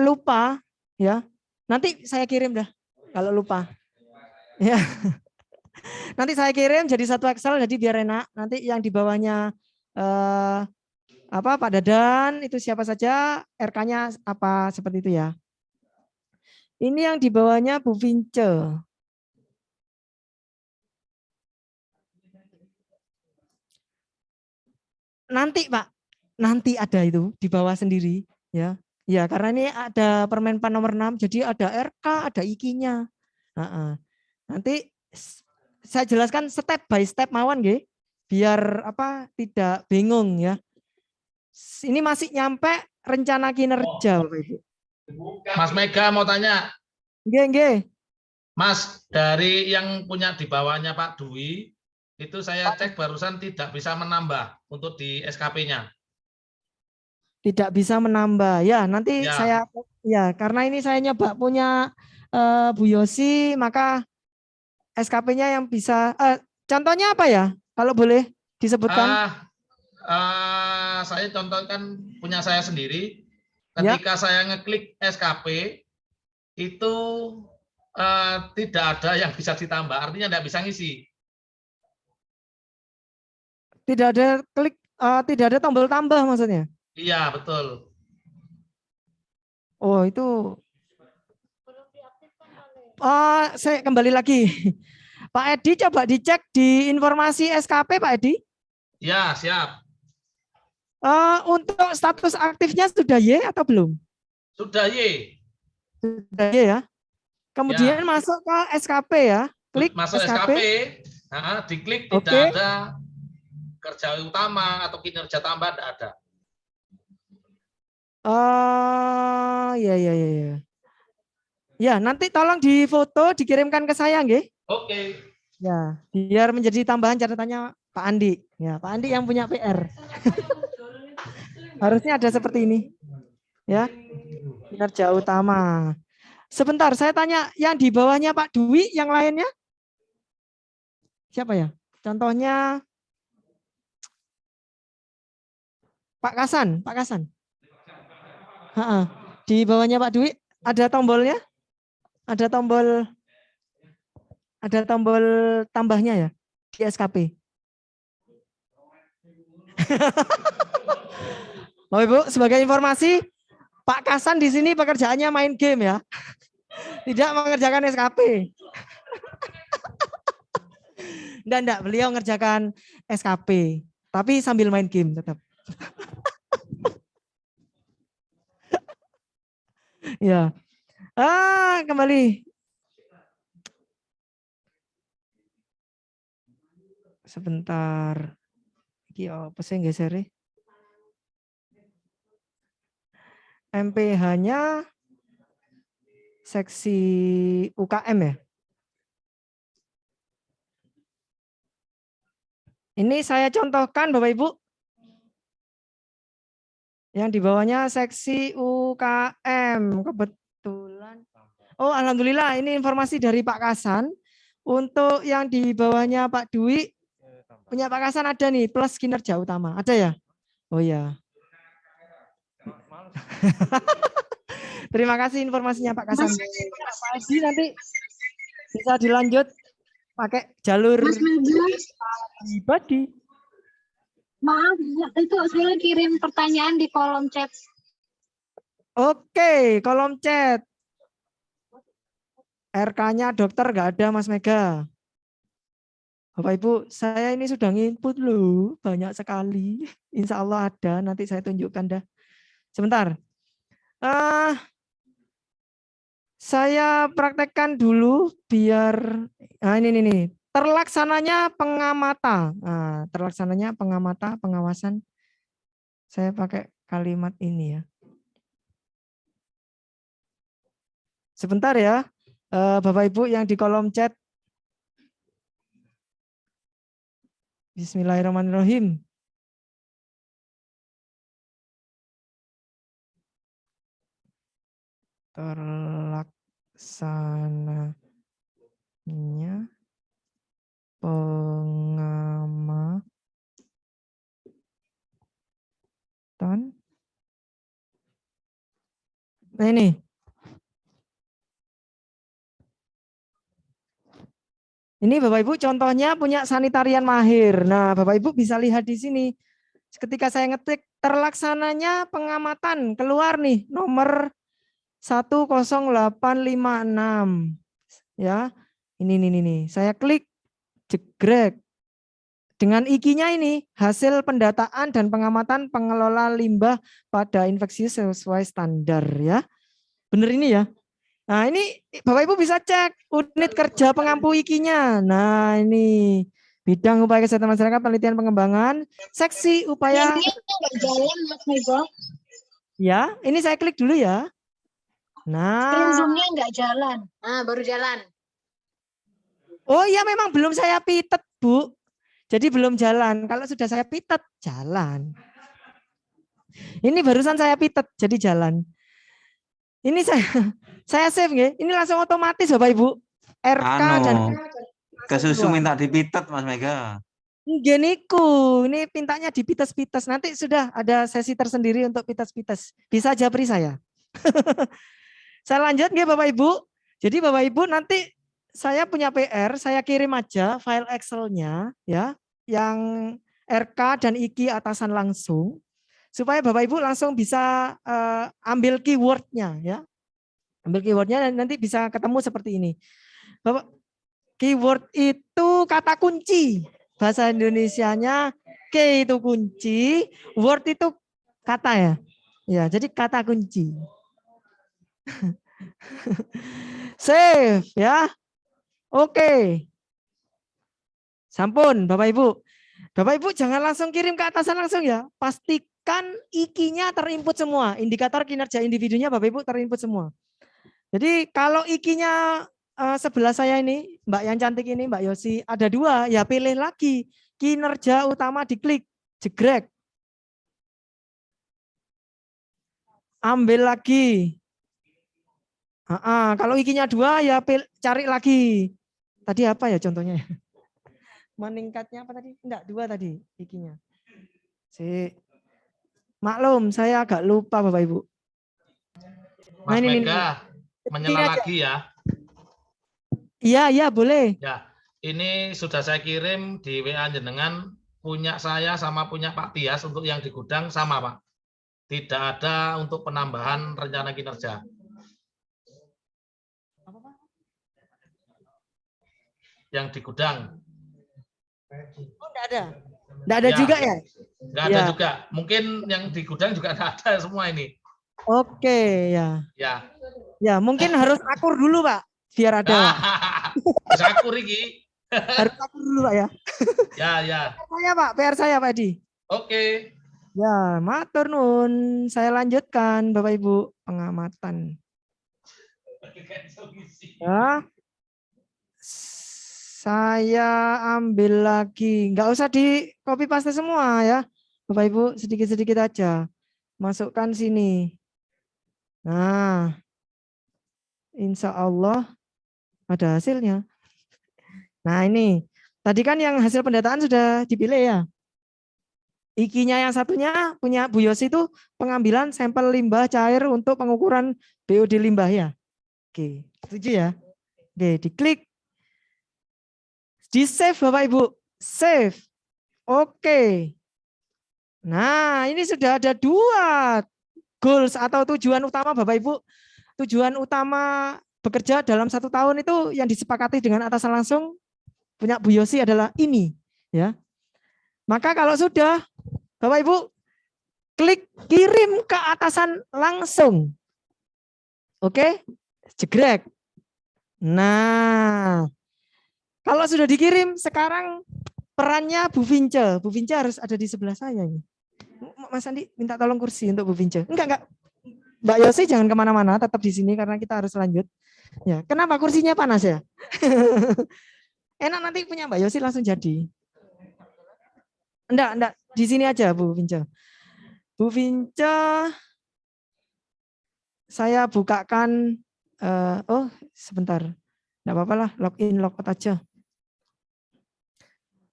lupa, ya nanti saya kirim dah. Kalau lupa, ya nanti saya kirim jadi satu Excel, jadi biar enak. Nanti yang di bawahnya Pak Dadan itu siapa saja, RK-nya apa seperti itu ya. Ini yang di bawahnya Bu Vince. Nanti Pak, nanti ada itu di bawah sendiri ya. Ya karena ini ada Permenpan nomor 6, jadi ada RK, ada IKI-nya. Nanti saya jelaskan step by step mawon nggih, biar tidak bingung ya. Ini masih nyampe rencana kinerja Bapak Ibu. Mas Mega mau tanya. Nggih. Mas, dari yang punya di bawahnya Pak Dwi, itu saya cek barusan tidak bisa menambah untuk di SKP-nya. Tidak bisa menambah. Ya, nanti saya karena ini saya nyoba punya Bu Yosi, maka SKP-nya yang bisa contohnya apa ya? Kalau boleh disebutkan. Saya contohkan punya saya sendiri. Ketika saya ngeklik SKP itu tidak ada yang bisa ditambah, artinya tidak bisa ngisi. Tidak ada tidak ada tombol tambah maksudnya? Iya, betul. Oh, itu. Saya kembali lagi. Pak Edi coba dicek di informasi SKP Pak Edi. Ya, siap. Untuk status aktifnya sudah Y atau belum? Sudah Y. Sudah Y ya. Kemudian masuk ke SKP ya. Klik masuk SKP. Diklik tidak ada kerja utama atau kinerja tambah, tidak ada. Ya. Ya, nanti tolong difoto dikirimkan ke saya nggih. Oke. Ya, biar menjadi tambahan catatannya Pak Andi. Ya, Pak Andi yang punya PR. Harusnya ada seperti ini. Ya. Kinerja utama. Sebentar, saya tanya yang di bawahnya Pak Dwi, yang lainnya? Siapa ya? Contohnya Pak Kasan. Di bawahnya Pak Dwi ada tombolnya? Ada tombol tambahnya ya di SKP. Bapak Ibu, sebagai informasi, Pak Kasan di sini pekerjaannya main game ya. Tidak mengerjakan SKP. Enggak, beliau mengerjakan SKP, tapi sambil main game tetap. Ya. Kembali. Sebentar. Iki apa sih geser? MPH-nya seksi UKM ya. Ini saya contohkan Bapak Ibu. Yang di bawahnya seksi UKM. Kebetulan. Oh, alhamdulillah ini informasi dari Pak Kasan. Untuk yang di bawahnya Pak Dwi, punya Pak Kasan ada nih, plus kinerja utama. Ada ya? Oh ya. Terima kasih informasinya Pak Kasan. Pak Edi nanti bisa dilanjut pakai jalur Mas Mega, pribadi. maaf, itu saya kirim pertanyaan di kolom chat. Oke, kolom chat. RK-nya dokter nggak ada Mas Mega. Bapak Ibu, saya ini sudah nginput loh, banyak sekali. Insya Allah ada, nanti saya tunjukkan dah. Sebentar. Saya praktekkan dulu biar, nah ini nih, terlaksananya pengamata. Nah, terlaksananya pengamata, pengawasan. Saya pakai kalimat ini ya. Sebentar ya, Bapak Ibu yang di kolom chat. Bismillahirrahmanirrahim. Terlaksananya pengamatan. Nah ini. Ini Bapak Ibu contohnya punya sanitarian mahir. Nah, Bapak Ibu bisa lihat di sini. Ketika saya ngetik terlaksananya pengamatan keluar nih nomor 10856. Ya. Ini. Saya klik jegrek. Dengan IG-nya ini hasil pendataan dan pengamatan pengelola limbah pada infeksius sesuai standar ya. Benar ini ya. Nah ini Bapak Ibu bisa cek unit kerja pengampu IG-nya. Nah ini bidang upaya kesehatan masyarakat penelitian pengembangan seksi upaya. Ini nggak jalan Mas Mega. Ya ini saya klik dulu ya. Screen Nah. Zoom-nya nggak jalan. Nah baru jalan. Oh iya memang belum saya pitet Bu. Jadi belum jalan. Kalau sudah saya pitet jalan. Ini barusan saya pitet jadi jalan. Ini saya save nggih. Ini langsung otomatis Bapak Ibu. RK dan kesusu minta dipitet Mas Mega. Geniku, ini pintanya di pites-pites. Nanti sudah ada sesi tersendiri untuk pites-pites. Bisa japri saya. Saya lanjut nggih Bapak Ibu. Jadi Bapak Ibu nanti saya punya PR, saya kirim aja file Excel-nya ya, yang RK dan IG atasan langsung. Supaya Bapak Ibu langsung bisa ambil keywordnya ya. Ambil keywordnya dan nanti bisa ketemu seperti ini. Bapak, keyword itu kata kunci. Bahasa Indonesianya K itu kunci, word itu kata ya. Ya, jadi kata kunci. Save ya. Oke. Sampun Bapak Ibu. Bapak Ibu jangan langsung kirim ke atasan langsung ya. Pastikan IG-nya terinput semua. Indikator kinerja individunya Bapak Ibu terinput semua. Jadi kalau IG-nya sebelah saya ini, Mbak yang cantik ini, Mbak Yosi, ada 2, ya pilih lagi. Kinerja utama diklik, jegrek. Ambil lagi. Kalau IG-nya 2, ya cari lagi. Tadi apa ya contohnya? Meningkatnya apa tadi? Enggak, 2 tadi IG-nya. Maklum, saya agak lupa Bapak Ibu. Mas Mega, menyela lagi ya. Iya, boleh. Ya, ini sudah saya kirim di WA jenengan, punya saya sama punya Pak Tias untuk yang di gudang sama Pak. Tidak ada untuk penambahan rencana kinerja. Yang di gudang. Oh, enggak ada. Enggak ada ya. Juga ya? Enggak ada juga. Mungkin yang di gudang juga enggak ada semua ini. Oke, ya. Ya. Ya, mungkin harus akur dulu, Pak. Biar ada. Harus akur iki. Harus akur dulu, Pak ya. Ya. PR saya, Pak Edi. Oke. Ya, matur nuwun. Saya lanjutkan, Bapak Ibu, pengamatan. Ya. Saya ambil lagi, nggak usah di copy paste semua ya, Bapak Ibu, sedikit-sedikit aja. Masukkan sini. Nah, insya Allah ada hasilnya. Nah ini, tadi kan yang hasil pendataan sudah dipilih ya. IG-nya yang satunya punya Bu Yosi itu pengambilan sampel limbah cair untuk pengukuran BOD limbah ya. Oke, setuju ya. Oke, diklik. Di save Bapak Ibu. Save. Oke. Nah, ini sudah ada 2 goals atau tujuan utama Bapak Ibu. Tujuan utama bekerja dalam 1 tahun itu yang disepakati dengan atasan langsung punya Bu Yosi adalah ini, ya. Maka kalau sudah Bapak Ibu klik kirim ke atasan langsung. Oke? Jegrek. Nah, kalau sudah dikirim sekarang perannya Bu Vince. Bu Vince harus ada di sebelah saya ini. Mas Andi minta tolong kursi untuk Bu Vince. Enggak. Mbak Yosi jangan kemana-mana, tetap di sini karena kita harus lanjut. Ya, kenapa kursinya panas ya? Enak nanti punya Mbak Yosi langsung jadi. Enggak, di sini aja Bu Vince. Bu Vince, saya bukakan. Oh, sebentar. Enggak apa-apa lah, login, logout aja.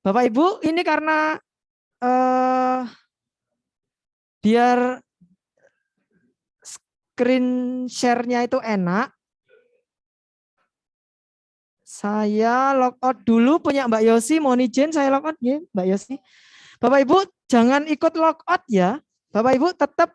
Bapak Ibu, ini karena biar screen share-nya itu enak, saya logout dulu punya Mbak Yosi. Mohon izin saya logout ya, Mbak Yosi. Bapak Ibu jangan ikut logout ya. Bapak Ibu tetap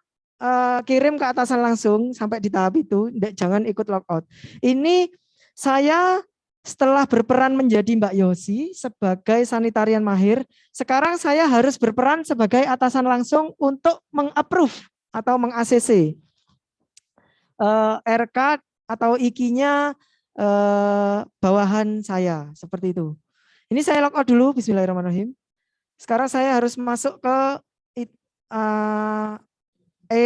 kirim ke atasan langsung sampai di tahap itu. Jangan ikut logout. Ini saya setelah berperan menjadi Mbak Yosi sebagai sanitarian mahir, sekarang saya harus berperan sebagai atasan langsung untuk meng-approve atau meng-ACC RK atau IKI-nya bawahan saya, seperti itu. Ini saya logout dulu, bismillahirrahmanirrahim. Sekarang saya harus masuk ke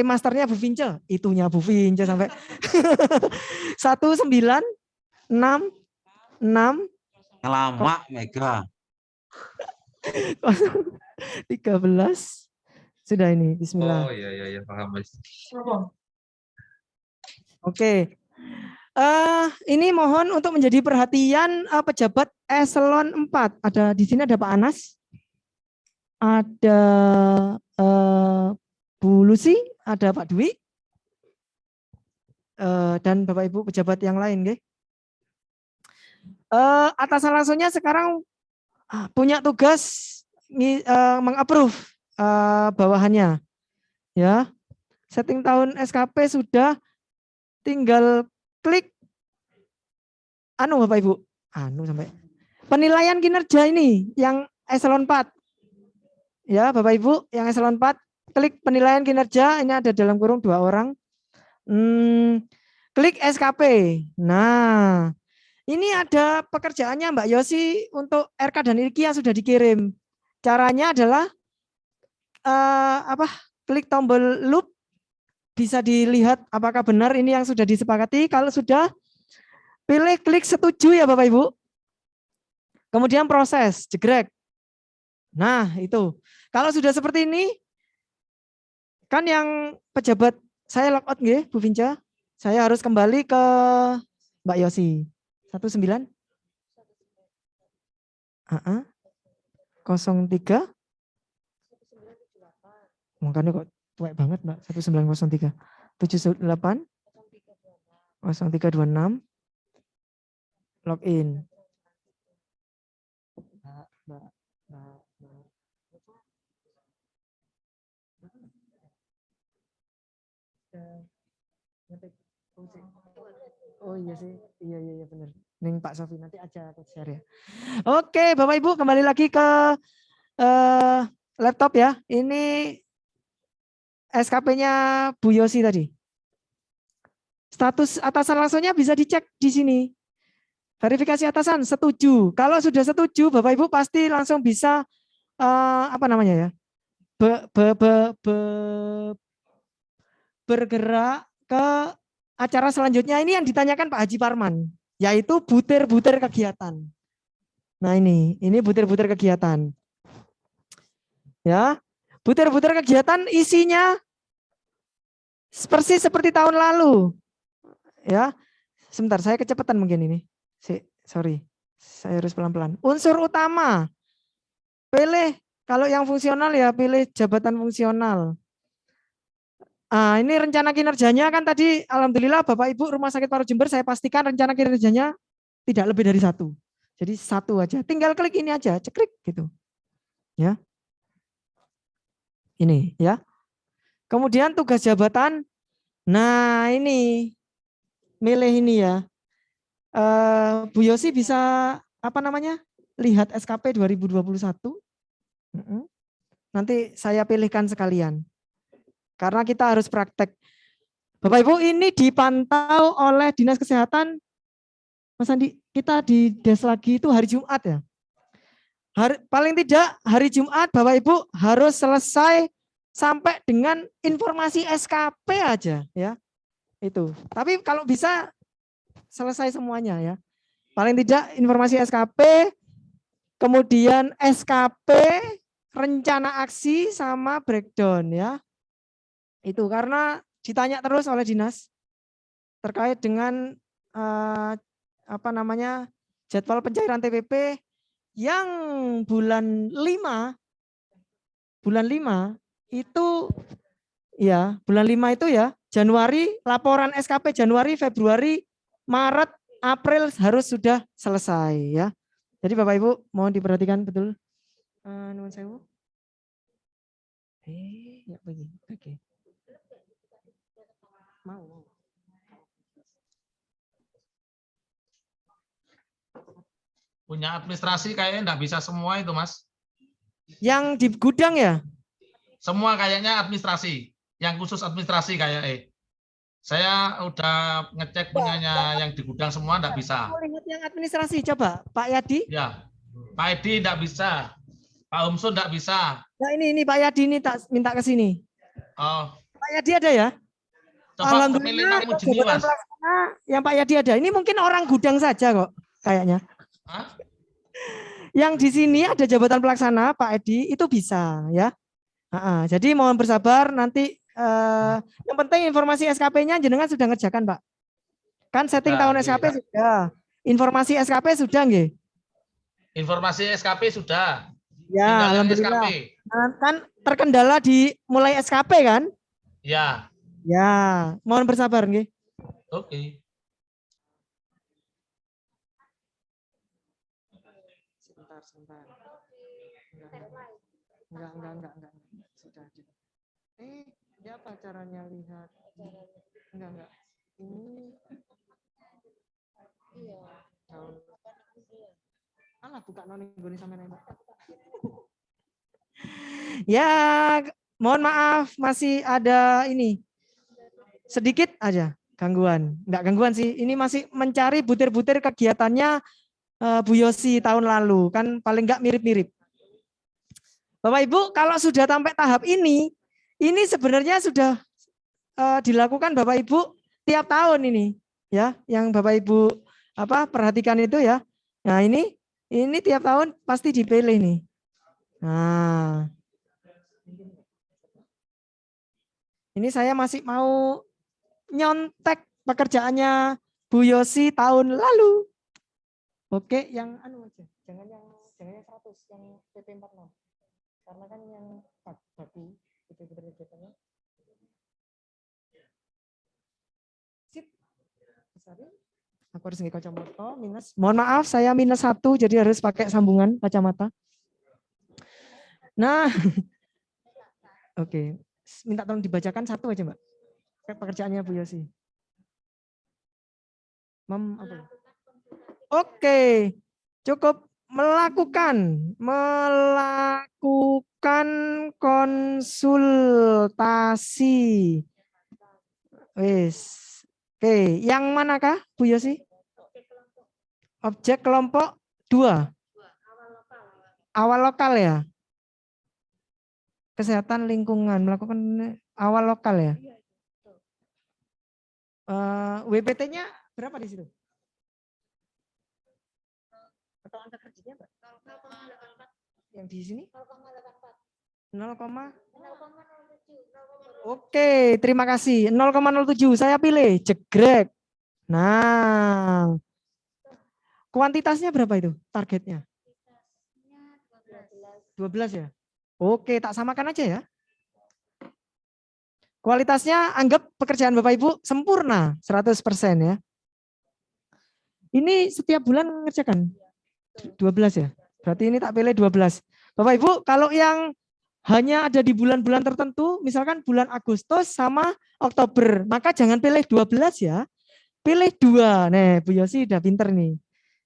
masternya Bu Vince, itunya Bu Vince sampai 1966. Lama Mega. 13 sudah ini, bismillah. Oh iya paham Mas. Oke. Ini mohon untuk menjadi perhatian pejabat eselon 4. Ada di sini ada Pak Anas. Ada Bu Lucy, ada Pak Dwi. Dan Bapak Ibu pejabat yang lain, nggih. Atasan langsungnya sekarang punya tugas meng-approve bawahannya. Ya. Setting tahun SKP sudah, tinggal klik Bapak Ibu. Sampai penilaian kinerja ini yang eselon 4. Ya, Bapak Ibu yang eselon 4 klik penilaian kinerja, ini ada dalam kurung 2 orang. Klik SKP. Nah, ini ada pekerjaannya Mbak Yosi untuk RK dan IKI yang sudah dikirim. Caranya adalah klik tombol loop, bisa dilihat apakah benar ini yang sudah disepakati. Kalau sudah, pilih klik setuju ya Bapak Ibu. Kemudian proses, jegrek. Nah, itu. Kalau sudah seperti ini, kan yang pejabat saya logout nggih, Bu Vinca. Saya harus kembali ke Mbak Yosi. 19 03 makanya kok tuwek banget Mbak. 1903 78 0326 login. Oh iya sih, iya benar. Ning Pak Sofi nanti aja aku share ya. Oke, Bapak Ibu kembali lagi ke laptop ya. Ini SKP-nya Bu Yosi tadi. Status atasan langsungnya bisa dicek di sini. Verifikasi atasan setuju. Kalau sudah setuju, Bapak Ibu pasti langsung bisa bergerak ke acara selanjutnya. Ini yang ditanyakan Pak Haji Parman, yaitu butir-butir kegiatan. Nah ini butir-butir kegiatan. Ya, butir-butir kegiatan isinya persis seperti tahun lalu. Ya, sebentar saya kecepatan mungkin ini. Sorry, saya harus pelan-pelan. Unsur utama, pilih kalau yang fungsional ya pilih jabatan fungsional. Ini rencana kinerjanya kan tadi alhamdulillah Bapak Ibu Rumah Sakit Paru Jember saya pastikan rencana kinerjanya tidak lebih dari 1. Jadi 1 aja. Tinggal klik ini aja, ceklik gitu. Ya. Ini ya. Kemudian tugas jabatan. Nah, ini milih ini ya. Bu Yosi bisa apa namanya? Lihat SKP 2021. Nanti saya pilihkan sekalian. Karena kita harus praktek. Bapak Ibu ini dipantau oleh Dinas Kesehatan. Mas Andi, kita di des lagi itu hari Jumat ya. Paling tidak hari Jumat Bapak Ibu harus selesai sampai dengan informasi SKP aja ya. Itu. Tapi kalau bisa selesai semuanya ya. Paling tidak informasi SKP, kemudian SKP, rencana aksi sama breakdown ya. Itu karena ditanya terus oleh dinas terkait dengan jadwal pencairan TPP yang bulan 5 itu ya, bulan 5 itu ya, Januari laporan SKP Januari, Februari, Maret, April harus sudah selesai ya. Jadi Bapak Ibu mohon diperhatikan betul. Nuwun sewu. Ya begini. Oke. Mau. Punya administrasi kayaknya enggak bisa semua itu, Mas. Yang di gudang ya? Semua kayaknya administrasi. Yang khusus administrasi kayak saya udah ngecek punyanya yang di gudang semua enggak bisa. Mau lihat yang administrasi coba, Pak Yadi. Ya. Pak Edi enggak bisa. Pak Umsun enggak bisa. Nah ini Pak Yadi ini tak minta ke sini. Oh. Pak Yadi ada ya? Coba Alhamdulillah jabatan pelaksana yang Pak Yadi ada. Ini mungkin orang gudang saja kok kayaknya. Hah? Yang di sini ada jabatan pelaksana Pak Edi itu bisa ya. Jadi mohon bersabar nanti yang penting informasi SKP-nya jenengan sudah ngerjakan Pak. Kan setting tahun SKP sudah. Informasi SKP sudah nggih? Informasi SKP sudah. Ya, alhamdulillah. SKP. Kan terkendala di mulai SKP kan? Ya. Ya, mohon bersabar nggih. Oke. Sebentar. Enggak. Sudah. Dia apa caranya lihat? Enggak. Ini alah buka noni gini sampai nembak. Ya, mohon maaf masih ada ini. Sedikit aja gangguan. Enggak gangguan sih. Ini masih mencari butir-butir kegiatannya Bu Yosi tahun lalu. Kan paling enggak mirip-mirip. Bapak Ibu, kalau sudah sampai tahap ini sebenarnya sudah dilakukan Bapak Ibu tiap tahun ini. Ya, yang Bapak Ibu perhatikan itu ya. Nah, ini tiap tahun pasti dipilih nih. Nah. Ini saya masih mau nyontek pekerjaannya Bu Yosi tahun lalu. Oke, yang anu aja. Jangan yang 100, yang PP 46. Karena kan yang baku betul-betul kegiatannya. Sip. Besarin. Aku harus nge kacamata minus. Mohon maaf saya -1 jadi harus pakai sambungan kacamata. Nah. Oke. Minta tolong dibacakan 1 aja, Mbak. Pekerjaannya Bu Yosi. Oke. Cukup melakukan konsultasi. Wis. Oke, yang manakah Bu Yosi? Objek kelompok 2. Awal lokal ya? Kesehatan lingkungan melakukan awal lokal ya? WPT-nya berapa di situ? Atau angka kerjanya Mbak? 0,84. Yang di sini? 0,84. Oke, terima kasih. 0,07 saya pilih, jegrek. Nah, kuantitasnya berapa itu targetnya? 12 ya? Oke, tak samakan aja ya. Kualitasnya anggap pekerjaan Bapak Ibu sempurna 100% ya. Ini setiap bulan mengerjakan 12 ya. Berarti ini tak pilih 12. Bapak Ibu, kalau yang hanya ada di bulan-bulan tertentu, misalkan bulan Agustus sama Oktober, maka jangan pilih 12 ya. Pilih 2. Nih, Bu Yosi udah pinter nih.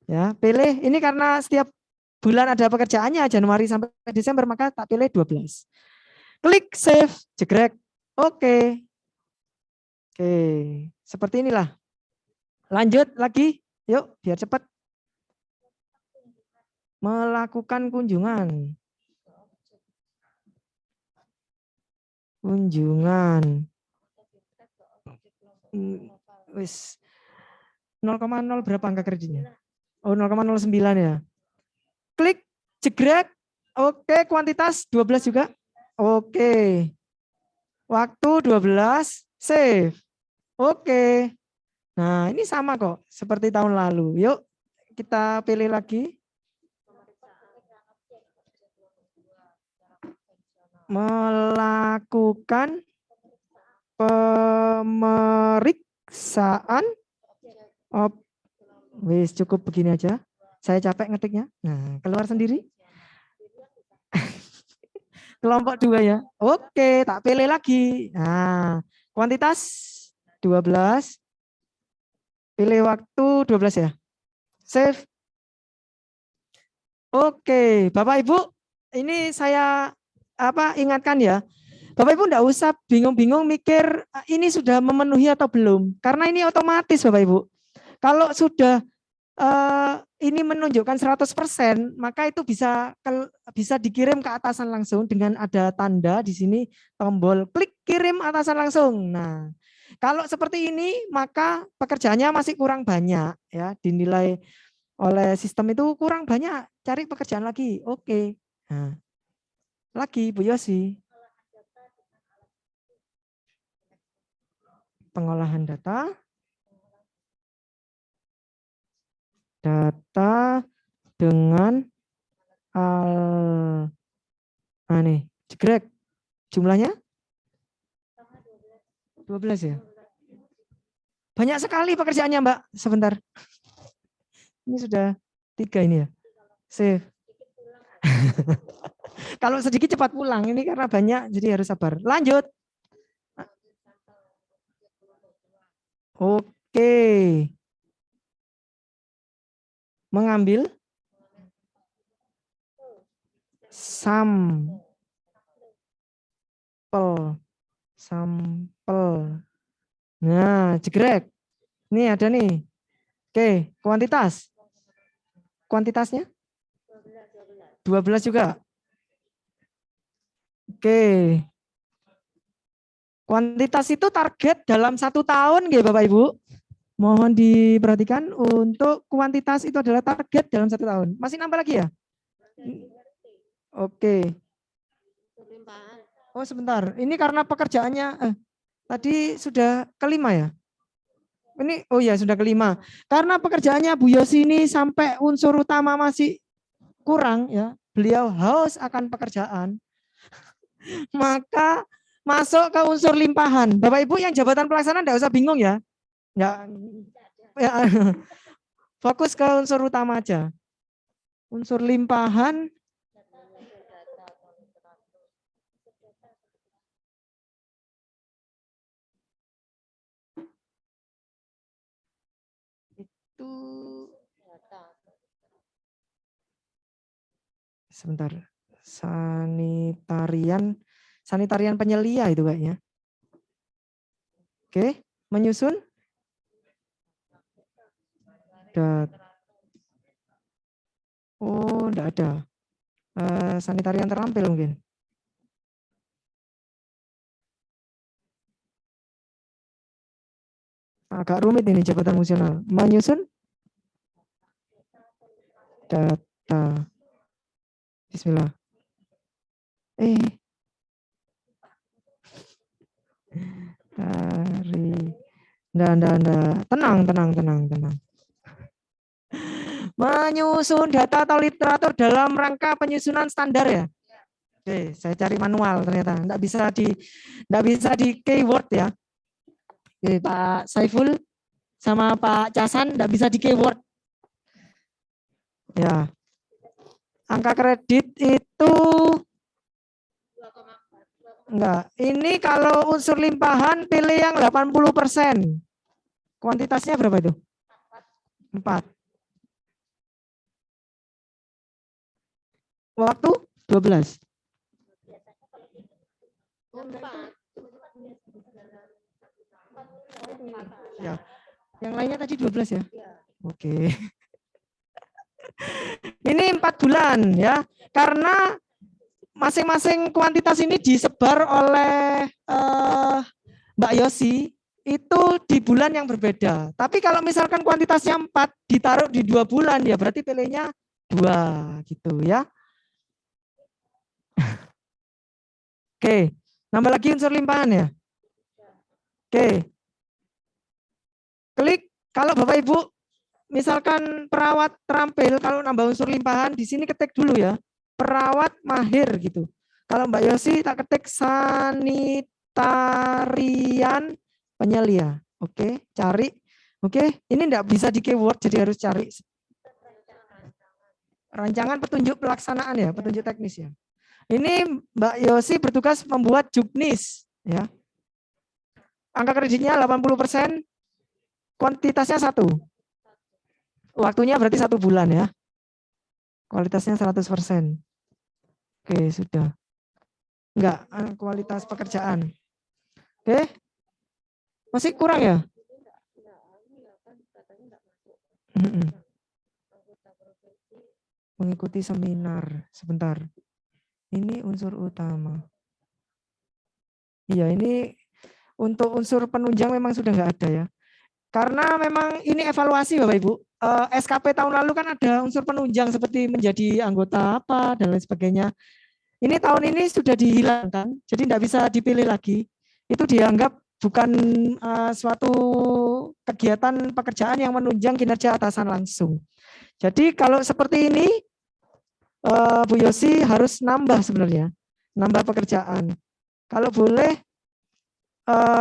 Ya, pilih ini karena setiap bulan ada pekerjaannya Januari sampai Desember, maka tak pilih 12. Klik save, jegrek. Oke. Oke, seperti inilah. Lanjut lagi. Yuk, biar cepat. Melakukan kunjungan. Kunjungan. Wis 0,0 berapa angka kreditnya? Oh, 0,09 ya. Klik, jegrek. Oke, kuantitas 12 juga. Oke. Waktu 12, save. Oke. Nah, ini sama kok seperti tahun lalu. Yuk, kita pilih lagi. Melakukan pemeriksaan. Wis cukup begini aja. Saya capek ngetiknya. Nah, keluar sendiri. Kelompok 2 ya. Oke, tak pilih lagi. Nah, kuantitas 12. Pilih waktu 12 ya. Save. Oke, Bapak Ibu, ini saya ingatkan ya. Bapak Ibu enggak usah bingung-bingung mikir ini sudah memenuhi atau belum. Karena ini otomatis Bapak Ibu. Kalau sudah ini menunjukkan 100%, maka itu bisa dikirim ke atasan langsung dengan ada tanda di sini tombol klik kirim atasan langsung. Nah, kalau seperti ini maka pekerjaannya masih kurang banyak ya, dinilai oleh sistem itu kurang banyak, cari pekerjaan lagi. Oke. Nah, lagi Bu Yosi. Pengolahan data. Data dengan nih, jegrek. Jumlahnya 12 ya. Banyak sekali pekerjaannya, Mbak. Sebentar. Ini sudah 3 ini ya. Save. Kalau sedikit cepat pulang, ini karena banyak jadi harus sabar. Lanjut. Oke. Mengambil sampel. Nah, jegrek. Ini ada nih. Oke, kuantitas. Kuantitasnya? 12 juga. Oke. Kuantitas itu target dalam 1 tahun, nggih Bapak Ibu. Mohon diperhatikan untuk kuantitas itu adalah target dalam 1 tahun. Masih nambah lagi ya? Oke. Oh sebentar, ini karena pekerjaannya tadi sudah kelima ya? Ini oh ya sudah kelima. Karena pekerjaannya Bu Yosi ini sampai unsur utama masih kurang ya. Beliau haus akan pekerjaan. Maka masuk ke unsur limpahan. Bapak Ibu yang jabatan pelaksana enggak usah bingung ya. Ya, fokus ke unsur utama aja. Unsur limpahan. Itu sebentar. Sanitarian penyelia itu kayaknya. Oke, menyusun. Oh, enggak ada. Sanitarian terampil mungkin. Agak rumit ini jabatan fungsional. Menyusun data. Bismillah. Tenang. Menyusun data atau literatur dalam rangka penyusunan standar ya. Oke, saya cari manual ternyata. Nggak bisa di keyword ya. Oke, Pak Saiful sama Pak Casan nggak bisa di keyword. Ya. Angka kredit itu enggak. Ini kalau unsur limpahan pilih yang 80%. Kuantitasnya berapa itu? 4. Waktu 12. Ya. Yang lainnya tadi 12 ya? Oke. Ini 4 bulan ya. Karena masing-masing kuantitas ini disebar oleh Mbak Yosi itu di bulan yang berbeda. Tapi kalau misalkan kuantitasnya 4 ditaruh di 2 bulan ya berarti pilihnya 2 gitu ya. Oke, nambah lagi unsur limpahan ya. Oke. Klik kalau Bapak Ibu misalkan perawat terampil kalau nambah unsur limpahan di sini ketik dulu ya. Perawat mahir gitu. Kalau Mbak Yosi tak ketik sanitarian penyelia. Oke, cari. Oke, ini enggak bisa di keyword jadi harus cari. Rancangan petunjuk pelaksanaan ya, petunjuk teknis ya. Ini Mbak Yosi bertugas membuat juknis ya. Angka kreditnya 80%, kuantitasnya 1. Waktunya berarti 1 bulan ya. Kualitasnya 100%. Oke, sudah. Enggak, kualitas pekerjaan. Oke. Masih kurang ya? Mengikuti seminar. Sebentar. Ini unsur utama. Iya, ini untuk unsur penunjang memang sudah enggak ada ya. Karena memang ini evaluasi Bapak Ibu. SKP tahun lalu kan ada unsur penunjang seperti menjadi anggota apa dan lain sebagainya. Ini tahun ini sudah dihilangkan, jadi tidak bisa dipilih lagi. Itu dianggap bukan suatu kegiatan pekerjaan yang menunjang kinerja atasan langsung. Jadi kalau seperti ini, Bu Yosi harus nambah sebenarnya, nambah pekerjaan. Kalau boleh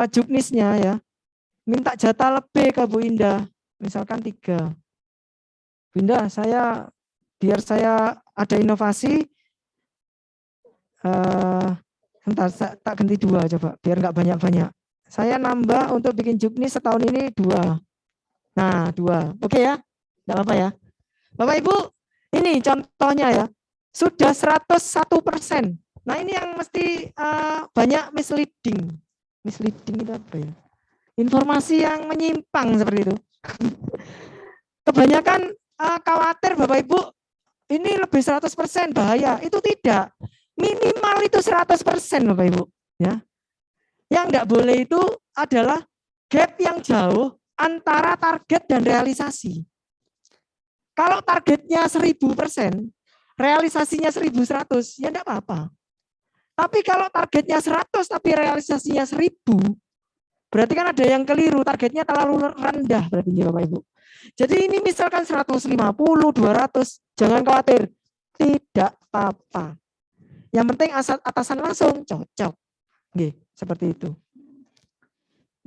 juknisnya ya, minta jatah lebih ke Bu Indah, misalkan 3. Bu Indah, biar saya ada inovasi, sebentar, tak ganti 2 coba, biar nggak banyak-banyak. Saya nambah untuk bikin juknis setahun ini 2. Nah, 2. Oke ya, nggak apa-apa ya. Bapak Ibu, ini contohnya ya, sudah 101%. Nah ini yang mesti banyak misleading. Misleading itu apa ya? Informasi yang menyimpang seperti itu. Kebanyakan khawatir Bapak Ibu, ini lebih 100% bahaya. Itu tidak. Minimal itu 100% Bapak Ibu. Ya. Yang enggak boleh itu adalah gap yang jauh antara target dan realisasi. Kalau targetnya 1000%, realisasinya 1100, ya enggak apa-apa. Tapi kalau targetnya 100 tapi realisasinya 1000, berarti kan ada yang keliru, targetnya terlalu rendah berarti ya Bapak Ibu. Jadi ini misalkan 150, 200, jangan khawatir, tidak apa-apa. Yang penting atasan langsung cocok. Nggih, seperti itu.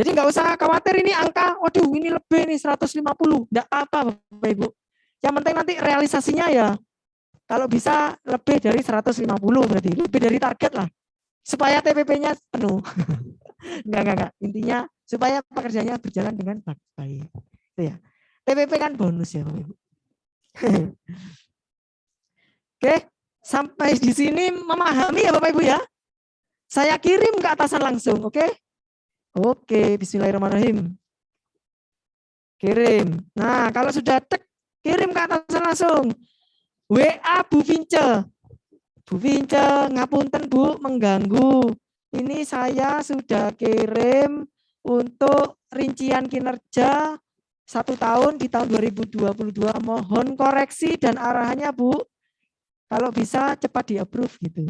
Jadi nggak usah khawatir ini angka, waduh ini lebih nih 150, enggak apa-apa Bapak Ibu. Yang penting nanti realisasinya ya, kalau bisa lebih dari 150 berarti, lebih dari target lah. Supaya TPP-nya penuh. Enggak. Intinya supaya pekerjaannya berjalan dengan baik. Itu ya. TPP kan bonus ya Bapak Ibu. Oke, sampai di sini memahami ya Bapak Ibu ya. Saya kirim ke atasan langsung, oke? Oke, bismillahirrahmanirrahim. Kirim. Nah, kalau sudah kirim ke atasan langsung. WA Bu Vince. Bu Vince, ngapunten Bu, mengganggu. Ini saya sudah kirim untuk rincian kinerja 1 tahun di tahun 2022. Mohon koreksi dan arahannya Bu. Kalau bisa cepat di-approve gitu.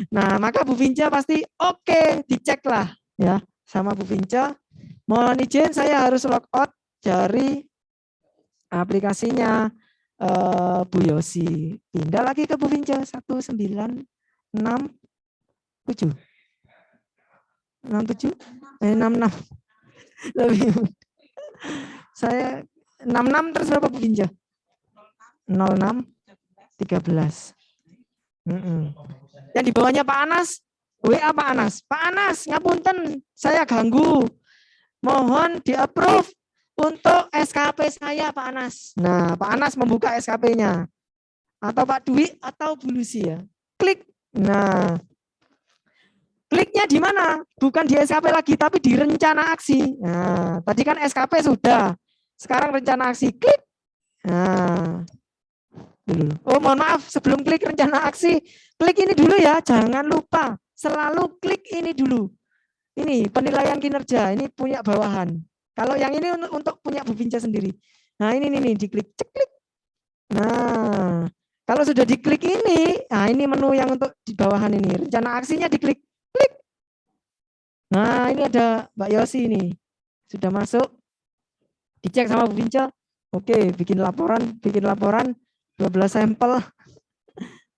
Nah, maka Bu Vince pasti oke, dicek lah ya sama Bu Vince. Mohon izin saya harus log out dari aplikasinya. Bu Yosi. Pindah lagi ke Bu Vince 1967. 67 66 lebih. Saya 66 terus berapa Bu Vince? 06 13. Yang di bawahnya Pak Anas, WA Pak Anas. Pak Anas, ngapunten, saya ganggu. Mohon di-approve untuk SKP saya Pak Anas. Nah, Pak Anas membuka SKP-nya. Atau Pak Dwi atau Bu Lucy ya. Klik. Nah, kliknya di mana? Bukan di SKP lagi, tapi di rencana aksi. Nah, tadi kan SKP sudah. Sekarang rencana aksi. Klik. Nah, dulu. Oh, mohon maaf, sebelum klik rencana aksi, klik ini dulu ya. Jangan lupa, selalu klik ini dulu. Ini penilaian kinerja, ini punya bawahan. Kalau yang ini untuk punya Bu Vince sendiri. Nah, ini nih diklik, cek klik. Nah, kalau sudah diklik ini, nah ini menu yang untuk di bawahan ini. Rencana aksinya diklik, klik. Nah, ini ada Mbak Yosi ini. Sudah masuk. Dicek sama Bu Vince. Oke, bikin laporan 12 sampel.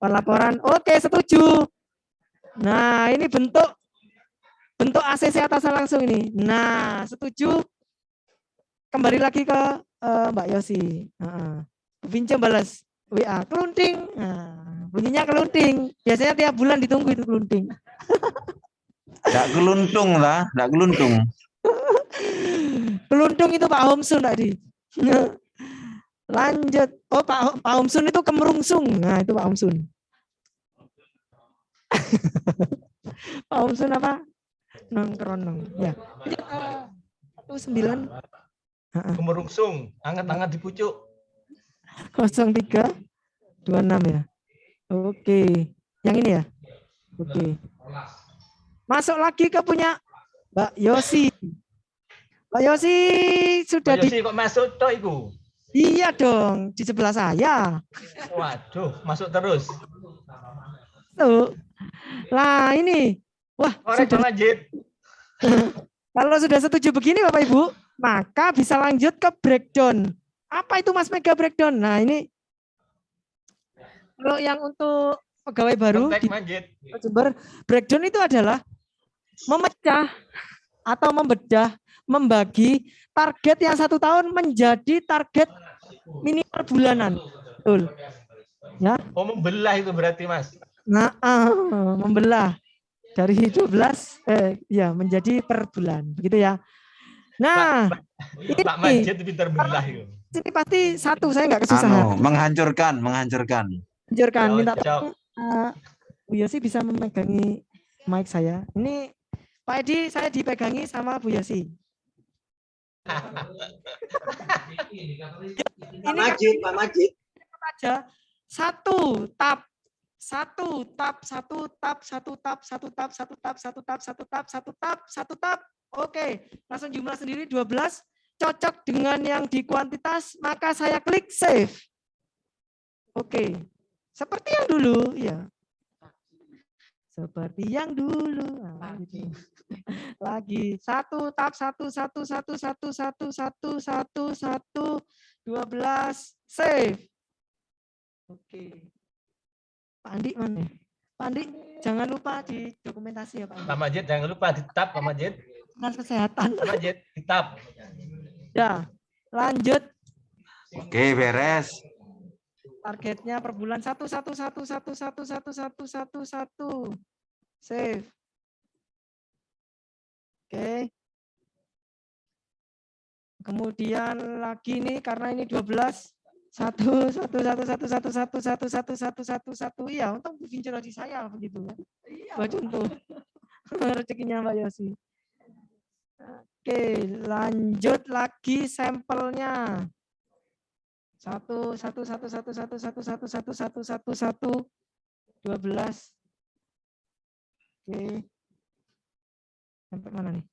Laporan. Oke, setuju. Nah, ini bentuk ACC atasan langsung ini. Nah, setuju. Kembali lagi ke Mbak Yosi. Bu Vince balas WA, kelunting. Nah, bunyinya kelunting. Biasanya tiap bulan ditunggu itu kelunting. Nggak keluntung lah, nggak keluntung. Keluntung itu Pak Homsun tadi. Lanjut. Oh, Pak Homsun itu kemerungsung. Nah, itu Pak Homsun. Pak Homsun apa? Nongkronong. Ya. 19 Kemerungsung, anget-anget di pucuk. 03 26 ya. Oke. Yang ini ya. Oke. Masuk lagi ke punya Mbak Yosi. Mbak Yosi sudah Mbak Yosi kok masuk toh iku? Iya dong, di sebelah saya. Waduh, masuk terus. Tuh. Lah ini. Wah, Korek lanjut. Kalau sudah setuju begini Bapak Ibu, maka bisa lanjut ke breakdown. Apa itu Mas Mega breakdown? Nah, ini kalau yang untuk pegawai baru di Jember, breakdown itu adalah memecah atau membedah, membagi target yang 1 tahun menjadi target minimal bulanan. Betul. Ya. Oh, membelah itu berarti, Mas. Nah, membelah dari 12 ya menjadi per bulan, begitu ya. Nah, Pak Majid pintar belah itu. Ini pasti satu, saya nggak kesusahan. Menghancurkan. Hancurkan, Jauh, minta jauh. Bu Yosi bisa memegangi mic saya. Ini Pak Edi, saya dipegangi sama Bu Yosi. Pak Majid. Aja 1 tab. Oke, langsung jumlah sendiri 12. Cocok dengan yang di kuantitas, maka saya klik save. Oke, seperti yang dulu, ya. Seperti yang dulu. Nah, gitu. Lagi 1 tab 12 save. Oke. Pak Andi mana? Pak Andi, jangan lupa di dokumentasi ya Pak Andi. Pak Majid jangan lupa di tab, Pak Majid. Dinas Kesehatan. Pak Majid di tab. Ya, lanjut. Oke, beres. Targetnya per bulan 1. Save. Oke. Kemudian lagi nih karena ini 12. 1. Iya, untung Bu Vince di saya begitu ya. Buat contoh. Rezekinya Mbak Yosi. Oke, lanjut lagi sampelnya. 1. 12. Oke. Sampai mana nih?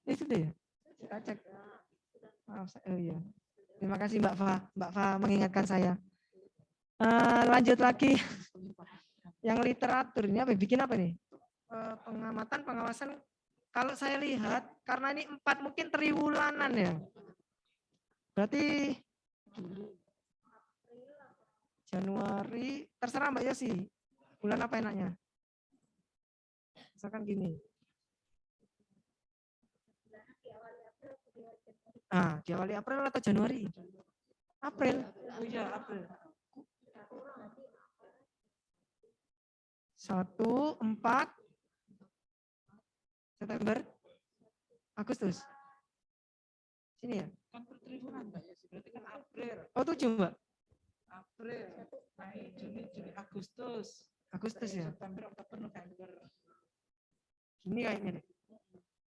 Ini sudah ya? Kita cek. Maaf, oh iya. Terima kasih Mbak Fa mengingatkan saya. Lanjut lagi. Yang literatur ini apa? Bikin apa nih? Pengamatan, pengawasan. Kalau saya lihat, karena ini 4 mungkin triwulanan ya. Berarti Januari, terserah Mbak Yosi. Bulan apa enaknya? Misalkan gini. Ah, diawali April atau Januari? April. Oh iya, April. 1, 4 September, Agustus. Sini ya? Kan per triwulan, Mbak. Berarti kan April. Oh, 7, Mbak. April, Mei, Juni, Juli, Agustus. Agustus ya? September, Oktober, November. Gini kayaknya deh.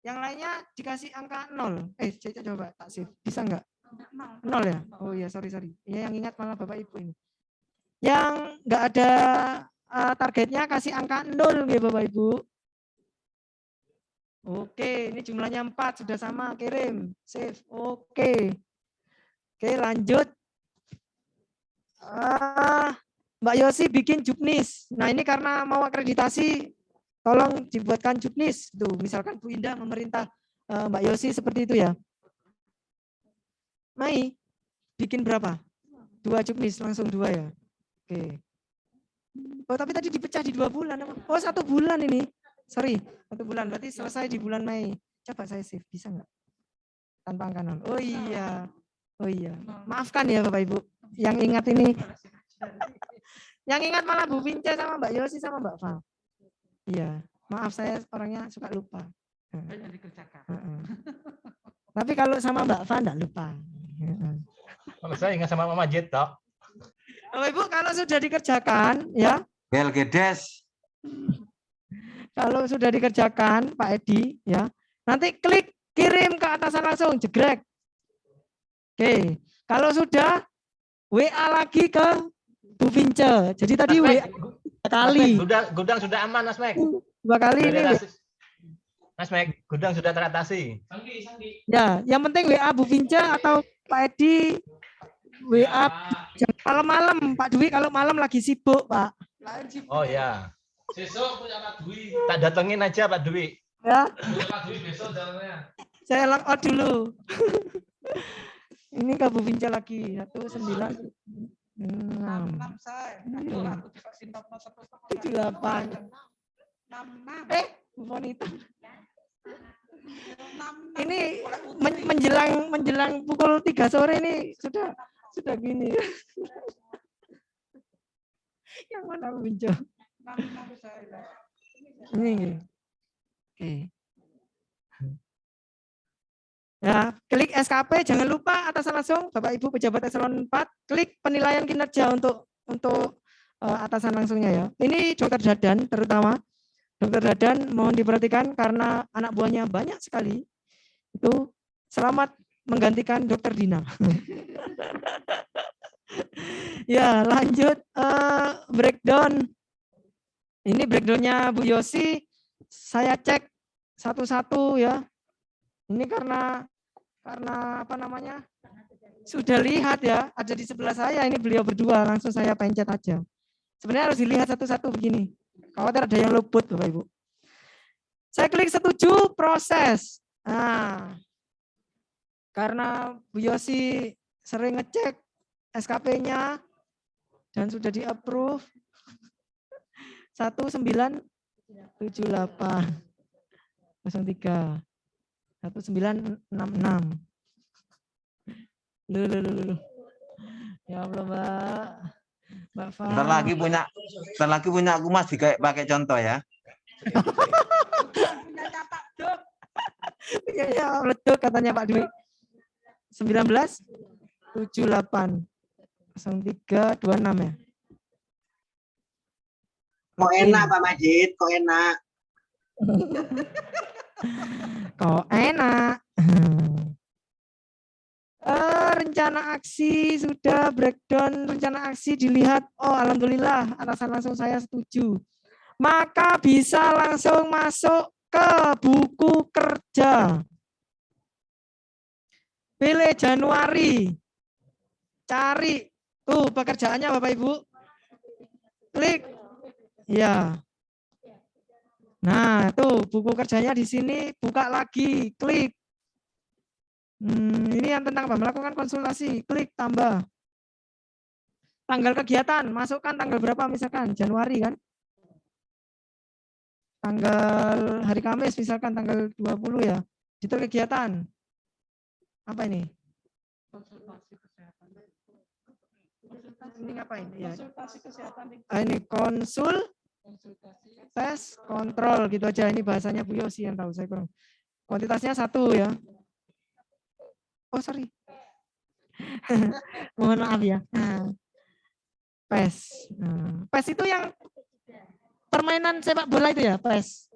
Yang lainnya dikasih angka 0. Coba tak save. Bisa nggak? 0 ya? Oh iya, sorry. Ya, yang ingat malah Bapak Ibu ini. Yang nggak ada targetnya kasih angka 0 ya Bapak Ibu. Oke, ini jumlahnya 4 sudah sama, kirim, save. Oke, lanjut. Mbak Yosi bikin juknis. Nah ini karena mau akreditasi, tolong dibuatkan juknis. Tuh, misalkan Bu Indah memerintah Mbak Yosi seperti itu ya. Mai, bikin berapa? 2 juknis, langsung 2 ya. Oke. Oh tapi tadi dipecah di 2 bulan. Oh 1 bulan ini. Sorry, 1 bulan. Berarti selesai di bulan Mei. Coba saya save, bisa nggak? Tanpa angka 0. Oh iya. Maafkan ya Bapak Ibu. Yang ingat ini. Yang ingat malah Bu Vince sama Mbak Yosi sama Mbak Val. Iya, maaf saya orangnya suka lupa. Banyak dikerjakan. Tapi kalau sama Mbak Val enggak lupa. Kalau saya ingat sama Mama Jet, toh. Bapak Ibu kalau sudah dikerjakan ya. Belgedes. Kalau sudah dikerjakan Pak Edi ya, nanti klik kirim ke atasan langsung jegrek. Oke, kalau sudah WA lagi ke Bu Vince. Jadi tadi WA kali. Gudang sudah aman, Mas Mek. 2 kali ini. Mas Mek, gudang sudah teratasi. Ya, yang penting WA Bu Vince atau Pak Edi WA kalau malam Pak Dwi, kalau malam lagi sibuk Pak. Oh ya. Besok punya Pak Dwi. Tak datengin aja Pak Dwi. Ya. Pak Dwi besok jalannya. Saya log out dulu. Ini ke Bu Vince lagi 19. 6 saya. 78. Bu Monita. Ini menjelang pukul 3 sore ini sudah gini. Yang mana Bu Vince? Ini. Oke. Ya, klik SKP, jangan lupa atasan langsung Bapak Ibu pejabat eselon 4, klik penilaian kinerja untuk atasan langsungnya ya. Ini Dokter Dadan terutama. Dokter Dadan mohon diperhatikan karena anak buahnya banyak sekali. Itu selamat menggantikan Dokter Dina. Ya, lanjut breakdown. Ini breakdownnya Bu Yosi. Saya cek satu-satu ya. Ini karena apa namanya? Sudah lihat ya, ada di sebelah saya ini beliau berdua, langsung saya pencet aja. Sebenarnya harus dilihat satu-satu begini. Khawatir ada yang luput Bapak Ibu. Saya klik setuju proses. Nah, karena Bu Yosi sering ngecek SKP-nya dan sudah di-approve 1978 03 1966. Loh. Ya Allah, Mbak Fa. Bentar lagi punya aku Mas pakai contoh ya. Ya, betul katanya Pak Dwi. 1978 0326 ya. Kok enak Pak Majid, kok enak. Kok enak. Rencana aksi sudah breakdown rencana aksi dilihat. Oh alhamdulillah atasan langsung saya setuju. Maka bisa langsung masuk ke buku kerja. Pilih Januari. Cari tuh pekerjaannya Bapak Ibu. Klik. Ya. Nah, tuh buku kerjanya di sini, buka lagi, klik. Ini yang tentang apa? Melakukan konsultasi, klik tambah. Tanggal kegiatan, masukkan tanggal berapa misalkan, Januari kan? Tanggal hari Kamis misalkan tanggal 20 ya. Detail kegiatan. Apa ini? Ini ngapain? Ya. Ini konsul, tes, kontrol gitu aja. Ini bahasanya Bu Yosi yang tahu, saya kurang. Kuantitasnya 1 ya. Oh sorry. Mohon maaf ya. Nah. PES. PES itu yang permainan sepak bola itu ya, PES.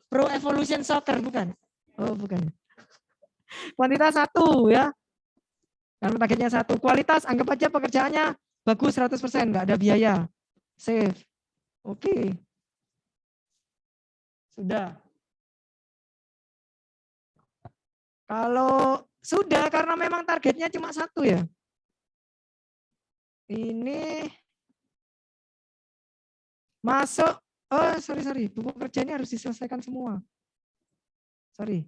Pro Evolution Soccer bukan? Oh, bukan. Kuantitas 1 ya. Karena targetnya 1. Kualitas anggap aja pekerjaannya bagus 100%, enggak ada biaya. Save. Oke. Sudah. Kalau sudah karena memang targetnya cuma 1 ya. Ini masuk, oh sorry, buku kerja ini harus diselesaikan semua. Sorry.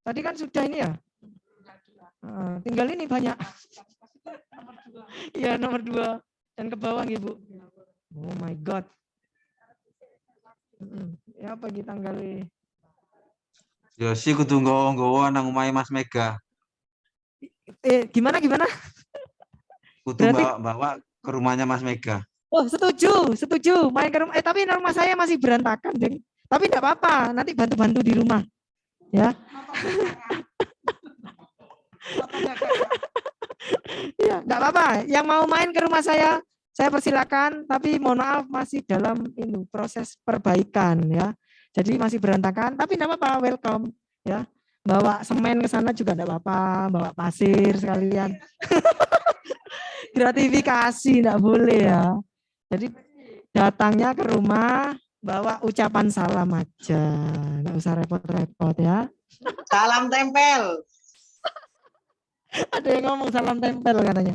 Tadi kan sudah ini ya. Tinggal ini banyak. Iya nomor 2 dan ke bawah Ibu. Oh my God. Ya apa kita tanggali? Yosi kudu nggawa nang omahe Mas Mega. Gimana? Kudu Berarti bawa ke rumahnya Mas Mega. oh setuju. Main ke rumah, tapi rumah saya masih berantakan, Deng. Tapi enggak apa-apa, nanti bantu-bantu di rumah. Ya. Ya, enggak apa-apa. Yang mau main ke rumah saya persilakan, tapi mohon maaf masih dalam ini proses perbaikan ya. Jadi masih berantakan, tapi enggak apa-apa, welcome ya. Bawa semen ke sana juga enggak apa-apa, bawa pasir sekalian. Gratifikasi enggak boleh ya. Jadi datangnya ke rumah bawa ucapan salam aja, enggak usah repot-repot ya. Salam tempel. Ada yang ngomong salam tempel katanya.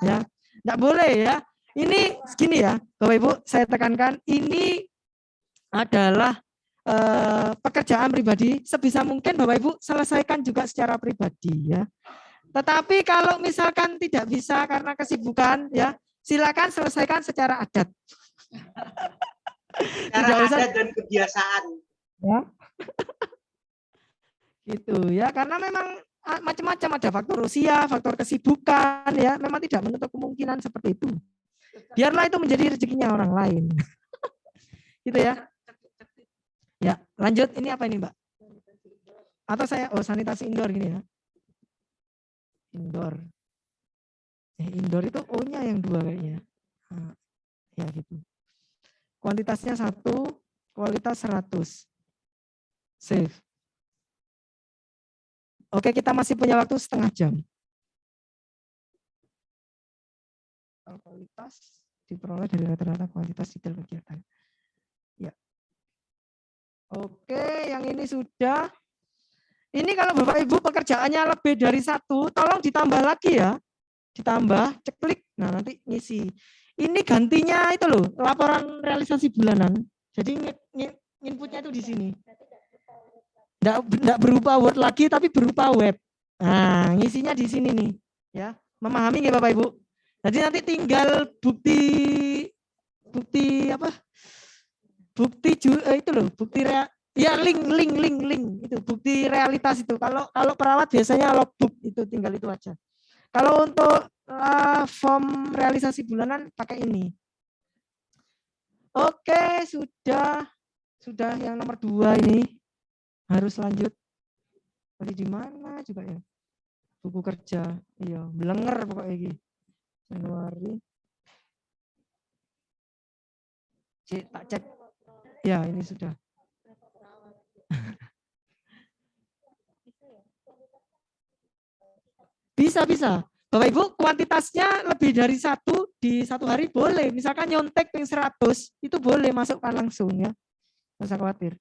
Ya, enggak boleh ya. Ini segini ya, Bapak Ibu, saya tekankan ini adalah pekerjaan pribadi. Sebisa mungkin Bapak Ibu selesaikan juga secara pribadi ya. Tetapi kalau misalkan tidak bisa karena kesibukan ya, silakan selesaikan secara adat. Cara adat dan kebiasaan. Ya. Gitu ya, karena memang macam-macam, ada faktor usia, faktor kesibukan ya, memang tidak menutup kemungkinan seperti itu. Biarlah itu menjadi rezekinya orang lain. Gitu ya. Ya, lanjut. Ini apa ini, Mbak? Atau saya sanitasi indoor gini ya. Indoor. Indoor itu O-nya yang 2 kayaknya. Nah, ya gitu. Kuantitasnya 1, kualitas 100. Save. Oke, kita masih punya waktu setengah jam. Kualitas diperoleh dari rata-rata kualitas detail kegiatan. Ya. Oke, yang ini sudah. Ini kalau Bapak Ibu pekerjaannya lebih dari 1, tolong ditambah lagi ya. Ditambah, ceklik. Nah, nanti ngisi. Ini gantinya itu loh, laporan realisasi bulanan. Jadi inputnya itu di sini. Enggak berupa Word lagi, tapi berupa web. Nah, ngisinya di sini nih. Ya, memahami nggak Bapak Ibu? Jadi nanti tinggal bukti apa? Bukti itu loh, bukti link itu bukti realitas itu. Kalau perawat biasanya logbook itu, tinggal itu aja. Kalau untuk form realisasi bulanan pakai ini. Oke, sudah yang nomor 2 ini harus lanjut. Tadi di mana juga ya? Buku kerja. Iya, belenger pokoknya ini. Januari. Tak cek. Ya, ini sudah. Bisa. Bapak Ibu, kuantitasnya lebih dari 1 di 1 hari boleh. Misalkan nyontek yang 100, itu boleh masukkan langsung ya. Nggak usah khawatir.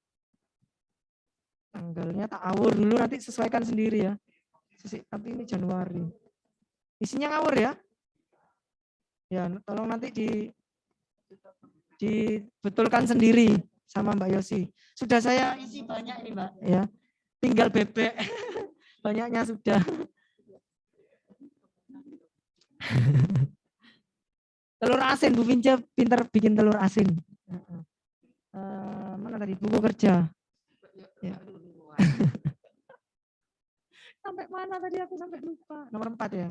Tanggalnya tak awur dulu, nanti sesuaikan sendiri ya. Tapi ini Januari. Isinya ngawur ya. Ya, tolong nanti dibetulkan sendiri sama Mbak Yosi. Sudah saya isi banyak ini Mbak ya. tinggal bebek. Banyaknya sudah. Telur asin, Bu Vince pinter bikin telur asin. Mana tadi buku kerja? Ya. Sampai mana tadi aku sampai lupa. Nomor 4 ya.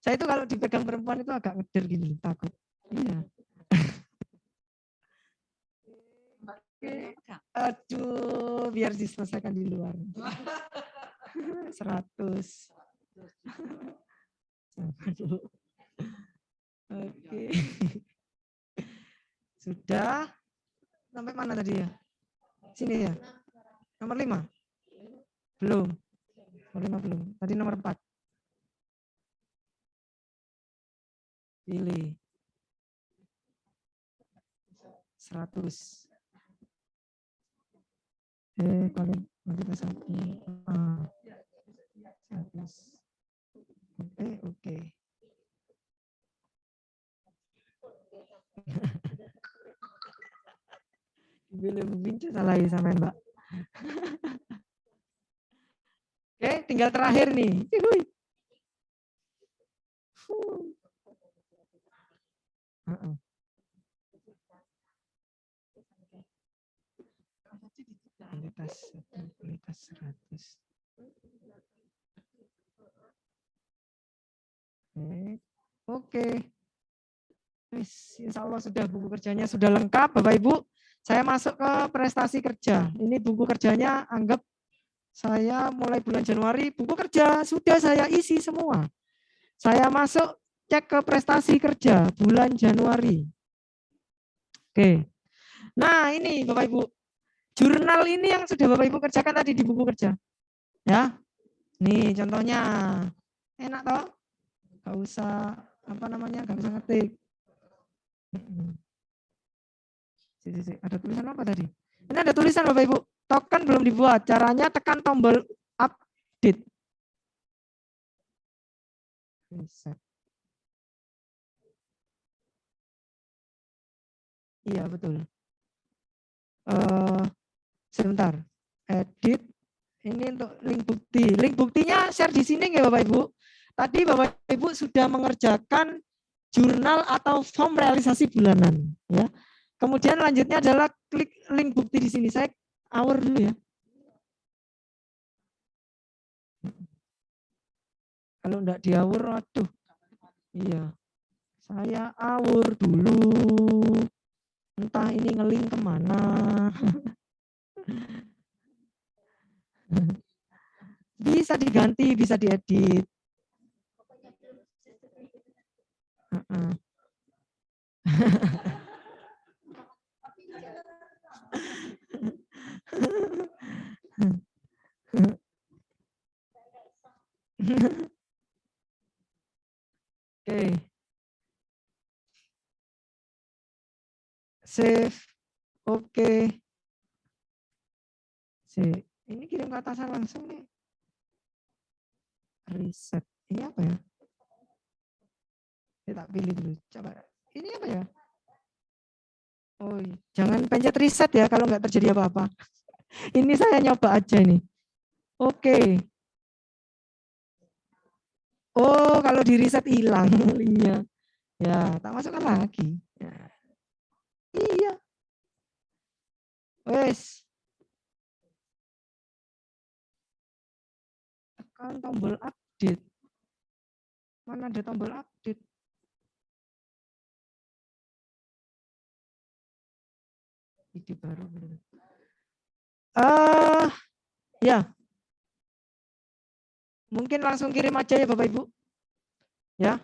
Saya itu kalau dipegang perempuan itu agak ngeder gini, takut. Iya. Aduh, biar diselesaikan di luar. 100. Oke. Sudah. Sampai mana tadi ya? Sini ya. Nomor 5. Belum. Nomor 5 belum. Tadi nomor 4. Pilih. 100. Kualitas 100. Oke. Belum bincang salah ya sama Mbak. Oke, tinggal terakhir nih. Kualitas 100. Oke. Insya Allah sudah buku kerjanya sudah lengkap Bapak Ibu. Saya masuk ke prestasi kerja. Ini buku kerjanya anggap saya mulai bulan Januari buku kerja sudah saya isi semua. Saya masuk cek ke prestasi kerja bulan Januari. Oke. Nah, ini Bapak Ibu. Jurnal ini yang sudah Bapak Ibu kerjakan tadi di buku kerja. Ya. Nih contohnya. Enak toh? Gak usah gak usah ngetik. Ada tulisan apa tadi? Ini ada tulisan Bapak Ibu. Token belum dibuat. Caranya tekan tombol update. Iya betul. Sebentar. Edit. Ini untuk link bukti. Link buktinya share di sini ya Bapak Ibu. Tadi Bapak Ibu sudah mengerjakan jurnal atau form realisasi bulanan, ya. Kemudian lanjutnya adalah klik link bukti di sini. Saya hour dulu ya. Kalau enggak di hour, aduh. Iya. Saya hour dulu. Entah ini ngelink kemana. Bisa diganti, bisa diedit. Oke. Save. Oke. Ini kirim ke atasan langsung nih. Reset. Ini apa ya? Saya tak pilih dulu. Coba. Ini apa ya? Oh, jangan pencet reset ya kalau nggak terjadi apa-apa. Ini saya nyoba aja nih. Oke. Oh, kalau di reset hilang linknya. Ya, tak masukkan lagi. Ya. Iya. Wes. Tekan tombol update. Mana ada tombol update? Ide baru. Ya. Mungkin langsung kirim aja ya Bapak Ibu. Ya.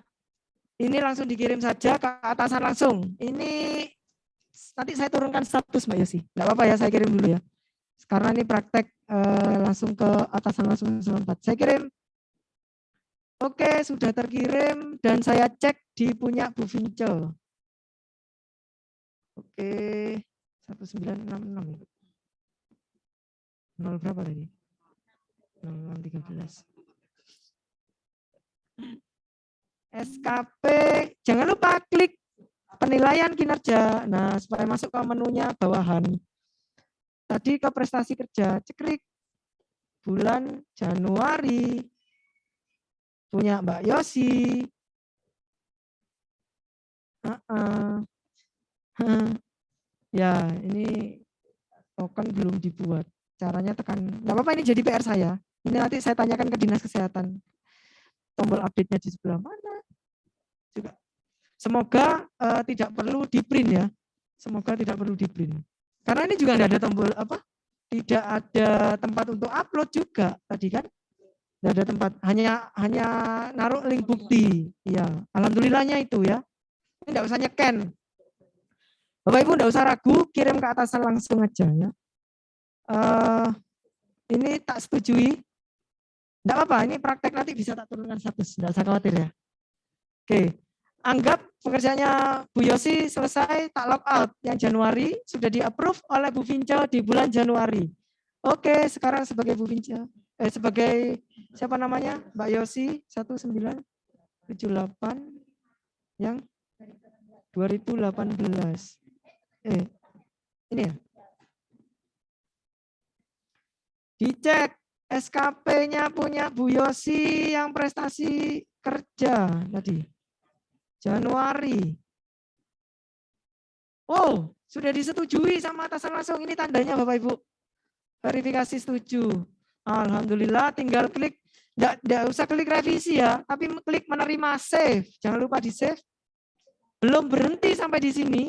Ini langsung dikirim saja ke atasan langsung. Ini nanti saya turunkan status Mbak Yosi. Enggak apa-apa ya, saya kirim dulu ya. Karena ini praktek langsung ke atasan langsung 4. Saya kirim. Oke, sudah terkirim dan saya cek di punya Bu Vince. Oke. 1966. 0 berapa tadi? 0613. SKP, jangan lupa klik penilaian kinerja. Nah, supaya masuk ke menunya bawahan. Tadi ke prestasi kerja, ceklik bulan Januari punya Mbak Yosi. Ya, ini token belum dibuat. Caranya tekan. Nggak apa-apa, ini jadi PR saya. Ini nanti saya tanyakan ke Dinas Kesehatan. Tombol update-nya di sebelah mana? Juga. Semoga tidak perlu di print ya. Semoga tidak perlu di print. Karena ini juga nggak ada tombol apa? Tidak ada tempat untuk upload juga tadi kan? Nggak ada tempat. Hanya naruh link bukti. Ya, alhamdulillahnya itu ya. Ini nggak usah nyeken. Bapak Ibu nggak usah ragu, kirim ke atasan langsung aja ya. Ini tak setujui. Nggak apa-apa, ini praktek nanti bisa tak turunkan status. Nggak usah khawatir ya. Oke. Anggap pekerjaannya Bu Yosi selesai, tak log out. Yang Januari sudah di-approve oleh Bu Vinco di bulan Januari. Oke, sekarang sebagai Bu Vinco, sebagai siapa namanya? Mbak Yosi 1978 yang 2018. Ini ya. Dicek SKP-nya punya Bu Yosi yang prestasi kerja tadi. Januari. Oh, sudah disetujui sama atasan langsung. Ini tandanya Bapak Ibu. Verifikasi setuju. Alhamdulillah, tinggal klik. Nggak usah klik revisi ya, tapi klik menerima save. Jangan lupa di save. Belum berhenti sampai di sini.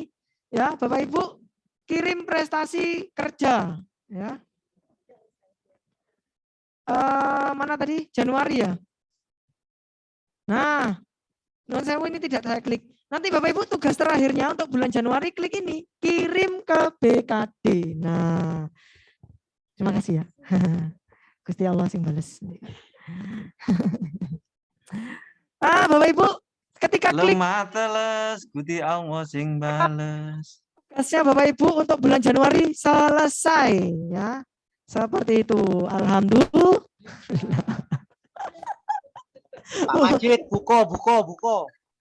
Ya, Bapak Ibu, kirim prestasi kerja. Ya. Mana tadi? Januari ya. Nah, non sewu ini tidak saya klik. Nanti Bapak Ibu tugas terakhirnya untuk bulan Januari klik ini, kirim ke BKD. Nah, terima kasih ya. Gusti Allah sing bales. Bapak Ibu, ketika klik Lemah teles, Gusti Allah sing bales. tugasnya Bapak Ibu untuk bulan Januari selesai ya. Seperti itu. Alhamdulillah. Pak Majid, buko.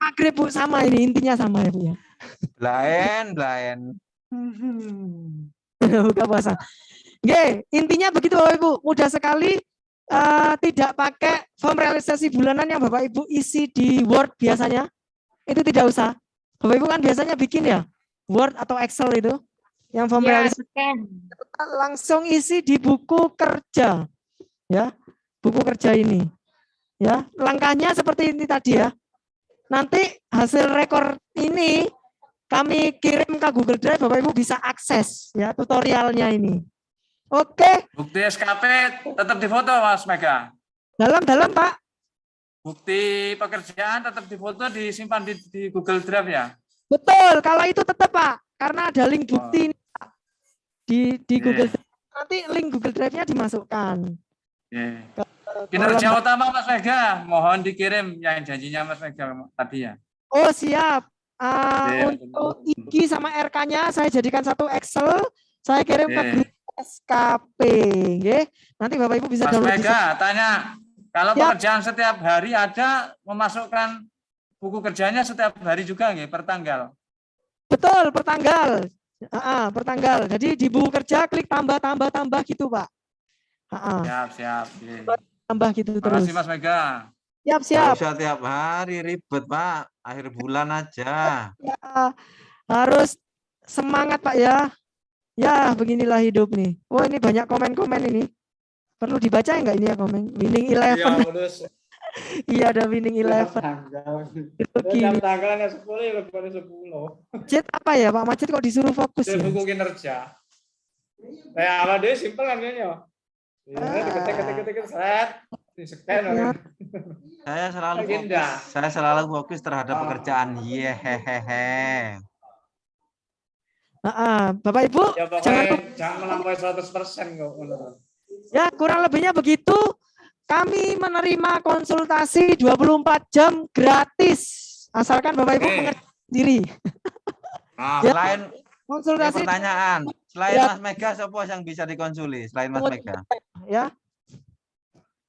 Maghrib Bu, sama ini intinya sama ya Bu ya. Blaen. Buka puasa. Oke, intinya begitu Bapak Ibu. Mudah sekali, tidak pakai form realisasi bulanan yang Bapak Ibu isi di Word biasanya. Itu tidak usah. Bapak Ibu kan biasanya bikin ya Word atau Excel itu yang form realisasi. Langsung isi di buku kerja. Ya, buku kerja ini. Ya, langkahnya seperti ini tadi ya. Nanti hasil rekor ini kami kirim ke Google Drive, Bapak Ibu bisa akses ya tutorialnya ini. Oke. Bukti SKP tetap difoto Mas Mega. Dalam Pak. Bukti pekerjaan tetap difoto disimpan di Google Drive ya. Betul, kalau itu tetap Pak, karena ada link bukti ini, Pak. Di Google Drive. Nanti link Google Drive-nya dimasukkan. Kinerja utama Mas Mega, mohon dikirim yang janjinya Mas Mega tadi ya. Oh siap. Untuk IG sama RK-nya saya jadikan satu Excel, saya kirim ke grup SKP. Nanti Bapak Ibu bisa Mas download. Mega tanya, kalau pekerjaan setiap hari ada memasukkan buku kerjanya setiap hari juga nggih, per tanggal? Betul, per tanggal. Per tanggal. Jadi di buku kerja klik tambah gitu Pak. Siap. Tambah gitu terus. Terima kasih Mas Mega. Siap. Bisa tiap hari ribet Pak, akhir bulan aja. Ya, harus semangat Pak ya. Ya beginilah hidup nih. Oh ini banyak komen-komen ini. Perlu dibaca enggak ini ya komen? Winning 11. Iya ada Winning 11. Itu gini. Tanggalnya 10 lebih dari 10. Macet apa ya Pak Macet kok disuruh fokus ya? Buku kinerja. Apa deh simpel kan kayaknya. Ketik set. Saya selalu fokus terhadap pekerjaan. Yehehehe. Bapak Ibu Ya, jangan melampaui 100% kok. Ya kurang lebihnya begitu. Kami menerima konsultasi 24 jam gratis asalkan Bapak Ibu mengerti sendiri. Selain konsultasi pertanyaan, selain Mas Mega siapa yang bisa dikonsuli selain Mas Mega? Ya.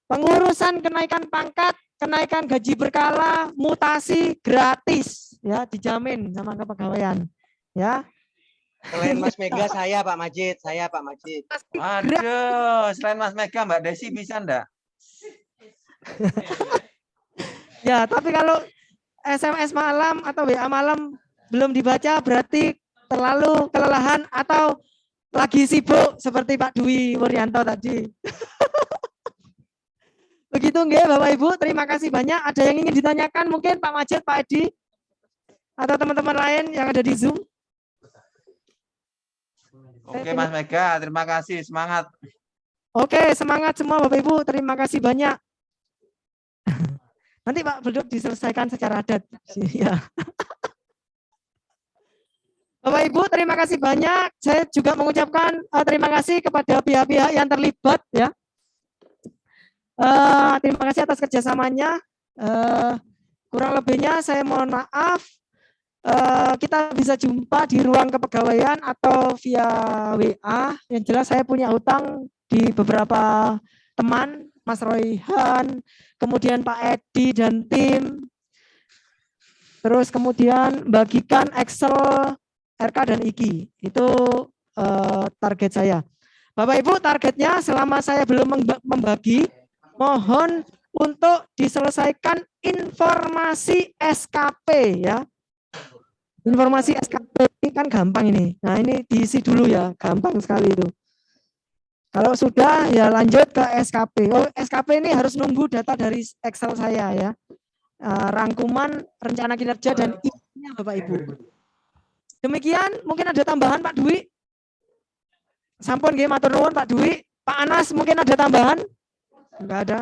Pengurusan kenaikan pangkat, kenaikan gaji berkala, mutasi gratis ya, dijamin sama kepegawaian. Ya. Selain Mas Mega, saya Pak Majid. Aduh, selain Mas Mega, Mbak Desi bisa enggak? Ya, tapi kalau SMS malam atau WA malam belum dibaca berarti terlalu kelelahan atau lagi sibuk seperti Pak Dwi Wuryanto tadi. Begitu nggih Bapak Ibu, terima kasih banyak. Ada yang ingin ditanyakan mungkin Pak Majid, Pak Edi, atau teman-teman lain yang ada di Zoom? Oke Mas Mega, terima kasih, semangat. Oke, semangat semua Bapak Ibu, terima kasih banyak. Nanti Pak Beduk diselesaikan secara adat. Ya. Bapak Ibu, terima kasih banyak. Saya juga mengucapkan terima kasih kepada pihak-pihak yang terlibat ya. Terima kasih atas kerjasamanya. Kurang lebihnya saya mohon maaf. Kita bisa jumpa di ruang kepegawaian atau via WA. Yang jelas saya punya hutang di beberapa teman, Mas Royhan, kemudian Pak Edi dan tim. Terus kemudian bagikan Excel, RK dan IKI. Itu target saya. Bapak Ibu, targetnya selama saya belum membagi, mohon untuk diselesaikan informasi SKP ya. Informasi SKP ini kan gampang ini. Nah, ini diisi dulu ya, gampang sekali itu. Kalau sudah ya lanjut ke SKP. Oh, SKP ini harus nunggu data dari Excel saya ya. Rangkuman rencana kinerja dan isinya Bapak Ibu. Demikian, mungkin ada tambahan Pak Dwi. Sampun nggih matur nuwun Pak Dwi. Pak Anas mungkin ada tambahan? Enggak ada.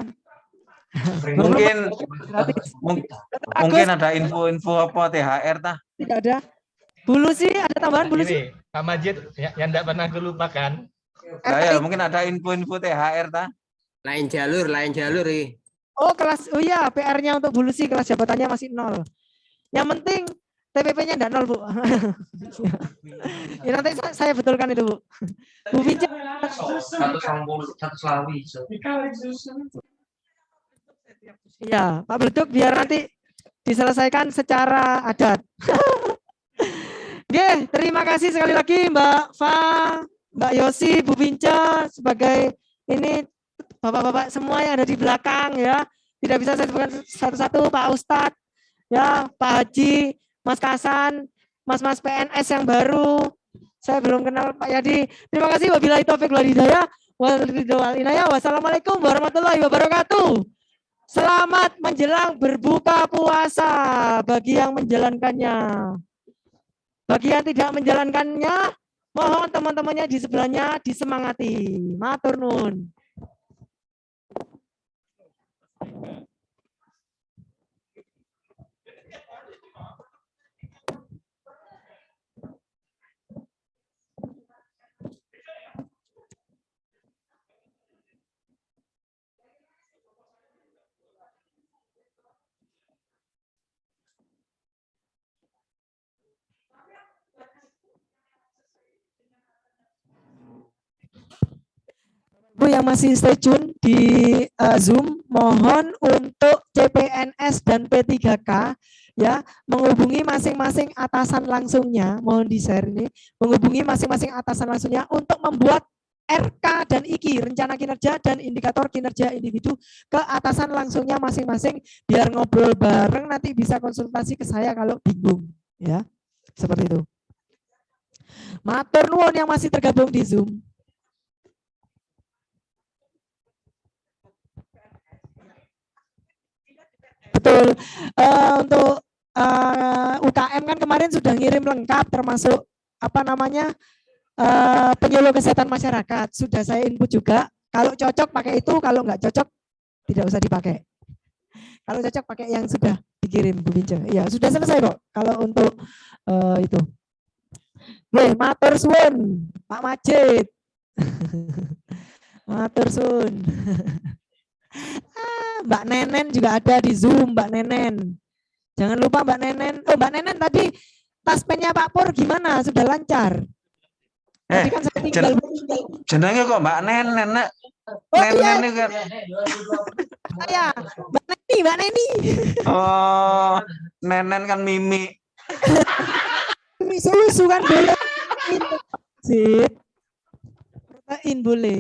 Mungkin ada info-info apa THR tah? Tidak ada. Bulu sih ada tambahan bulu sih. Pak Majid yang tidak pernah kelupaan. Ya, mungkin ada info-info THR tah? Lain jalur nih. Oh kelas, oh iya PR-nya untuk bulu sih kelas jabatannya masih 0. Yang penting TPP-nya enggak 0 Bu. Ya, nanti saya betulkan itu Bu. Bu Pinca. 1 Slawi. Iya, Pak Beduk biar nanti diselesaikan secara adat. Oke, terima kasih sekali lagi Mbak Fa, Mbak Yosi, Bu Pinca sebagai ini Bapak-bapak semua yang ada di belakang ya. Tidak bisa saya sebutkan satu-satu, Pak Ustadz, ya, Pak Haji, Mas Kasan, Mas-mas PNS yang baru. Saya belum kenal Pak Yadi. Terima kasih. Wabillahi taufiq wal hidayah. Wassalamualaikum warahmatullahi wabarakatuh. Selamat menjelang berbuka puasa bagi yang menjalankannya. Bagi yang tidak menjalankannya, mohon teman-temannya di sebelahnya disemangati. Matur nuwun. Bu yang masih stay tune di Zoom, mohon untuk CPNS dan P3K ya menghubungi masing-masing atasan langsungnya, mohon di-share ini, menghubungi masing-masing atasan langsungnya untuk membuat RK dan IKI, rencana kinerja dan indikator kinerja individu ke atasan langsungnya masing-masing biar ngobrol bareng, nanti bisa konsultasi ke saya kalau bingung ya. Seperti itu. Matur nuwun yang masih tergabung di Zoom. Betul. Untuk UKM kan kemarin sudah ngirim lengkap termasuk apa namanya penyuluh kesehatan masyarakat. Sudah saya input juga. Kalau cocok pakai itu, kalau nggak cocok tidak usah dipakai. Kalau cocok pakai yang sudah dikirim Bu Binca. Ya sudah selesai kok. Kalau untuk itu. Oke, matur suwun Pak Majid. Matur suwun. Mbak Nenen juga ada di Zoom, Mbak Nenen. Jangan lupa Mbak Nenen. Oh, Mbak Nenen tadi tas pennya Pak Pur gimana? Sudah lancar? Tadi kan saya tinggal. Jenenge kok Mbak Nenen, Nak. Oh, Nenen iya. kan. Saya, Mbak Neni. Oh, Nenen kan Mimi. Susu kan boleh. Sip. Protein boleh.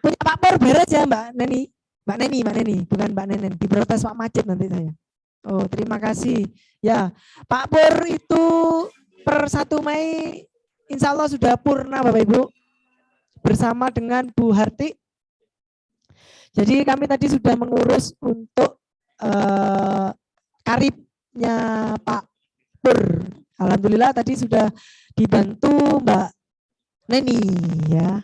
Punya Pak Pur beres ya Mbak Neni. Mbak Neni, bukan Mbak Nenen. Diprotes Pak Majid nanti saya. Oh, terima kasih. Ya, Pak Pur itu per 1 Mei insya Allah sudah purna Bapak Ibu. Bersama dengan Bu Harti. Jadi kami tadi sudah mengurus untuk karibnya Pak Pur. Alhamdulillah tadi sudah dibantu Mbak Neni ya.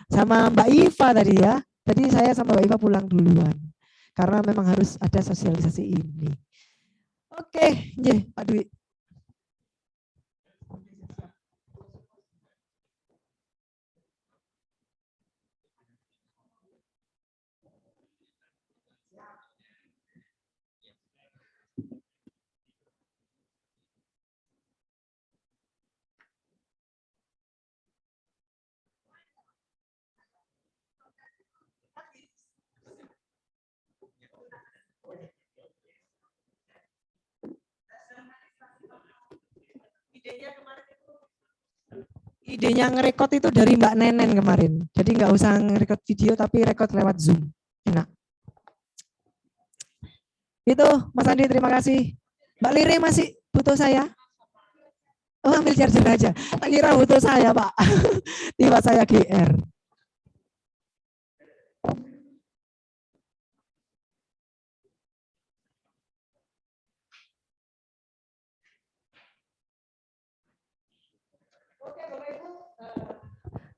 Sama Mbak Iva tadi ya. Tadi saya sama Mbak Iva pulang duluan. Karena memang harus ada sosialisasi ini. Oke, Pak Dwi. Idenya ngerekod itu dari Mbak Nenen kemarin. Jadi nggak usah ngerekod video tapi rekod lewat Zoom. Enak. Itu Mas Andi, terima kasih. Mbak Lire masih butuh saya? Oh, ambil charger aja. Tak kira butuh saya, Pak. Tiba saya GR.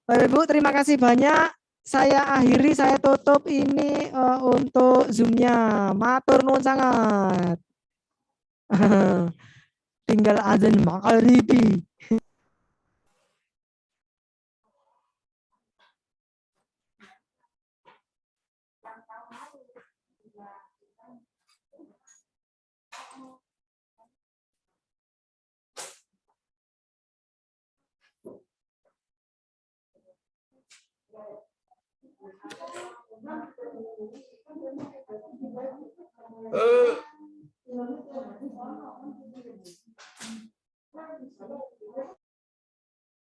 Bapak Ibu, terima kasih banyak. Saya akhiri, saya tutup ini untuk Zoom-nya. Matur nuwun sangat. Tinggal azan Maghribi.